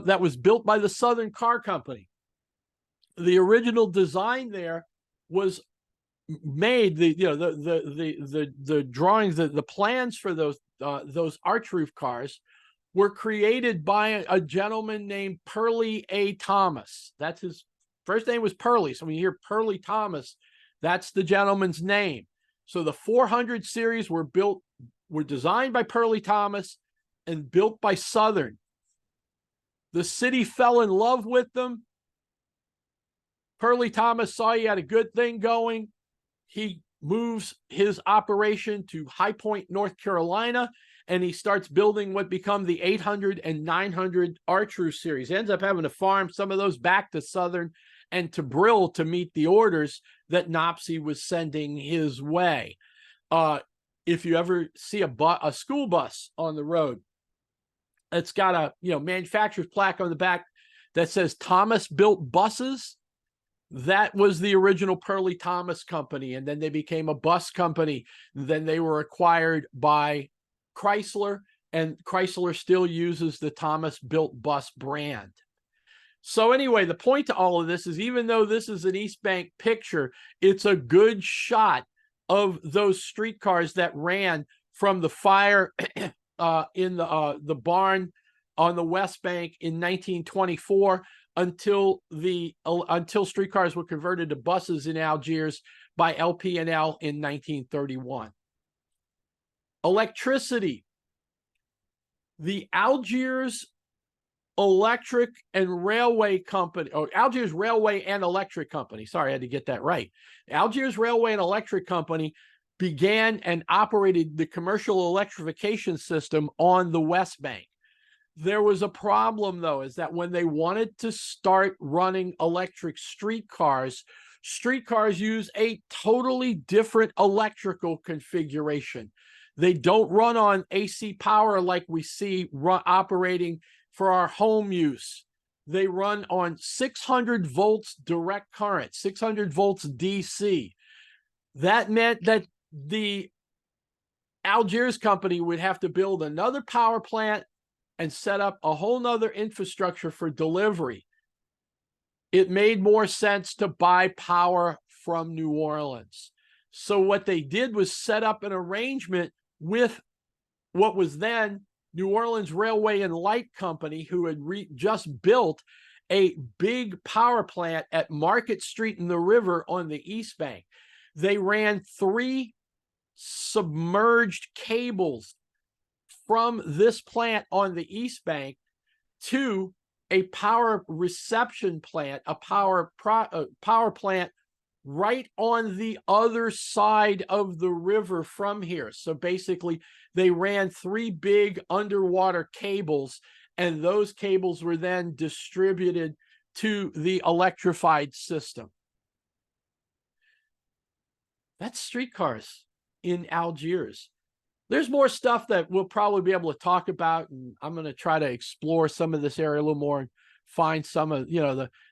that was built by the Southern Car Company. The original design there was made, the drawings, the plans for those arch roof cars were created by a gentleman named Pearly A. Thomas. That's his first name was Pearly. So when you hear Pearly Thomas, that's the gentleman's name. So the 400 series were designed by Pearly Thomas and built by Southern. The city fell in love with them. Pearly Thomas saw he had a good thing going. He moves his operation to High Point, North Carolina, and he starts building what become the 800 and 900 Archer series. He ends up having to farm some of those back to Southern and to Brill to meet the orders that Nopsey was sending his way. If you ever see a school bus on the road, it's got a manufacturer's plaque on the back that says Thomas Built Buses. That was the original Pearlie Thomas Company, and then they became a bus company. Then they were acquired by Chrysler, and Chrysler still uses the Thomas Built Bus brand. So anyway, the point to all of this is, even though this is an East Bank picture, it's a good shot of those streetcars that ran from the fire in the barn on the West Bank in 1924 until streetcars were converted to buses in Algiers by LP&L in 1931. Electricity. The Algiers Electric and Railway Company, Algiers Railway and Electric Company. Sorry, I had to get that right. Algiers Railway and Electric Company began and operated the commercial electrification system on the West Bank. There was a problem, though, is that when they wanted to start running electric streetcars use a totally different electrical configuration. They don't run on AC power like we see operating for our home use. They run on 600 volts direct current, 600 volts DC. That meant that the Algiers company would have to build another power plant and set up a whole nother infrastructure for delivery. It made more sense to buy power from New Orleans. So what they did was set up an arrangement with what was then New Orleans Railway and Light Company, who had just built a big power plant at Market Street in the river on the East Bank. They ran 3 submerged cables from this plant on the East Bank to a power reception plant, a power plant right on the other side of the river from here. So basically, they ran 3 big underwater cables, and those cables were then distributed to the electrified system. That's streetcars in Algiers. There's more stuff that we'll probably be able to talk about, and I'm going to try to explore some of this area a little more and find some of,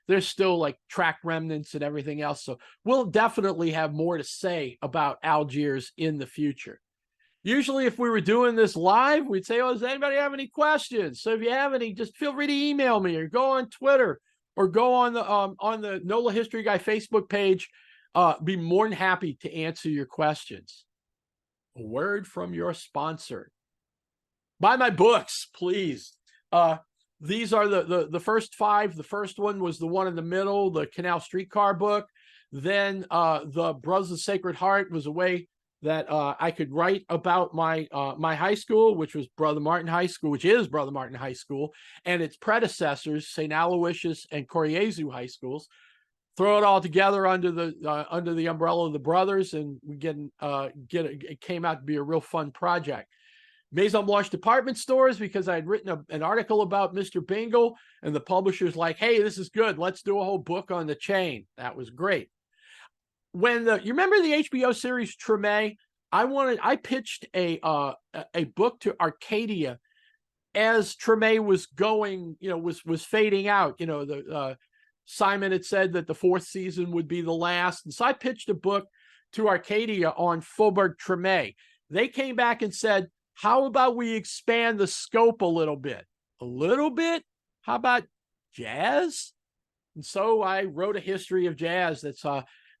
there's still like track remnants and everything else. So we'll definitely have more to say about Algiers in the future. Usually if we were doing this live, we'd say, does anybody have any questions? So if you have any, just feel free to email me or go on Twitter or go on the NOLA History Guy Facebook page. Be more than happy to answer your questions. A word from your sponsor. Buy my books, please. These are the first 5. The first one was the one in the middle, the Canal Streetcar book. Then the Brothers of the Sacred Heart was a way that I could write about my high school, which was Brother Martin High School, which is Brother Martin High School, and its predecessors, St. Aloysius and Coriezu High Schools. Throw it all together under the umbrella of the brothers, and we it came out to be a real fun project. Maison Blanche department stores, because I had written an article about Mr. Bingle, and the publisher's like, hey, this is good. Let's do a whole book on the chain. That was great. When you remember the HBO series Treme, I pitched a book to Arcadia as Treme was going, was fading out. Simon had said that the 4th season would be the last. And so I pitched a book to Arcadia on Faubourg Treme. They came back and said, how about we expand the scope a little bit? A little bit? How about jazz? And so I wrote a history of jazz that's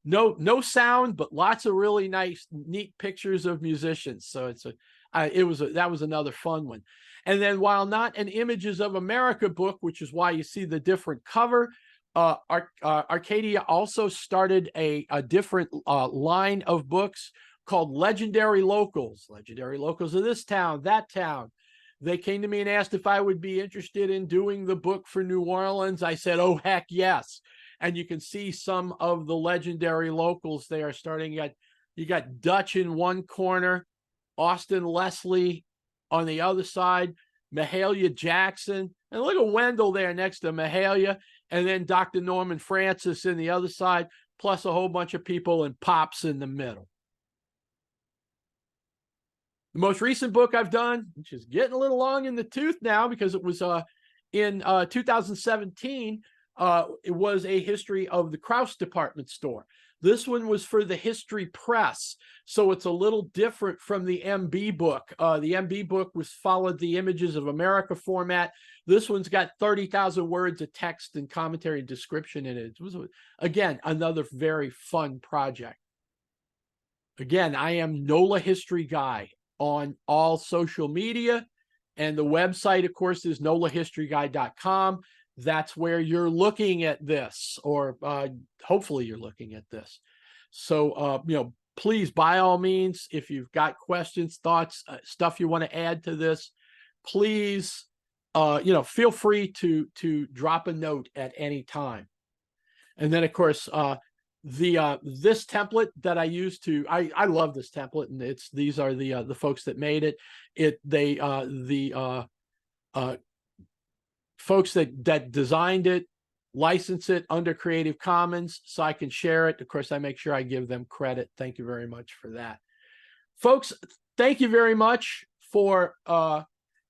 no sound, but lots of really nice, neat pictures of musicians. So that was another fun one. And then, while not an Images of America book, which is why you see the different cover, Arcadia also started a different line of books called Legendary Locals of this town, that town. They came to me and asked if I would be interested in doing the book for New Orleans. I said, oh, heck yes. And you can see some of the legendary locals there starting at, you got Dutch in one corner, Austin Leslie On the other side, Mahalia Jackson. And look at Wendell there next to Mahalia. And then Dr. Norman Francis in the other side, plus a whole bunch of people and Pops in the middle. The most recent book I've done, which is getting a little long in the tooth now because it was in 2017, it was a history of the Krause department store. This one was for the History Press, so it's a little different from the MB book. The MB book followed the Images of America format. This one's got 30,000 words of text and commentary and description in it. It was, again, another very fun project. Again, I am NOLA History Guy on all social media, and the website, of course, is nolahistoryguy.com. That's where you're looking at this, or hopefully you're looking at this. So, please, by all means, if you've got questions, thoughts, stuff you want to add to this, please, feel free to drop a note at any time. And then, of course, this template that I use I love this template, and these are the folks that made it. The folks that designed it, license it under Creative Commons so I can share it. Of course, I make sure I give them credit. Thank you very much for that. Folks, thank you very much for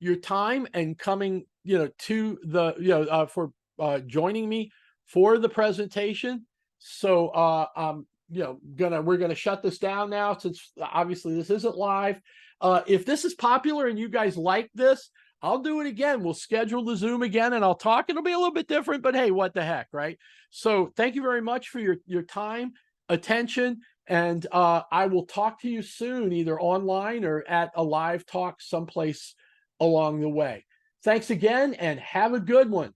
your time and coming, to the, for joining me for the presentation. So, we're gonna shut this down now since obviously this isn't live. If this is popular and you guys like this, I'll do it again. We'll schedule the Zoom again and I'll talk. It'll be a little bit different, but hey, what the heck, right? So thank you very much for your time, attention, and I will talk to you soon, either online or at a live talk someplace along the way. Thanks again and have a good one.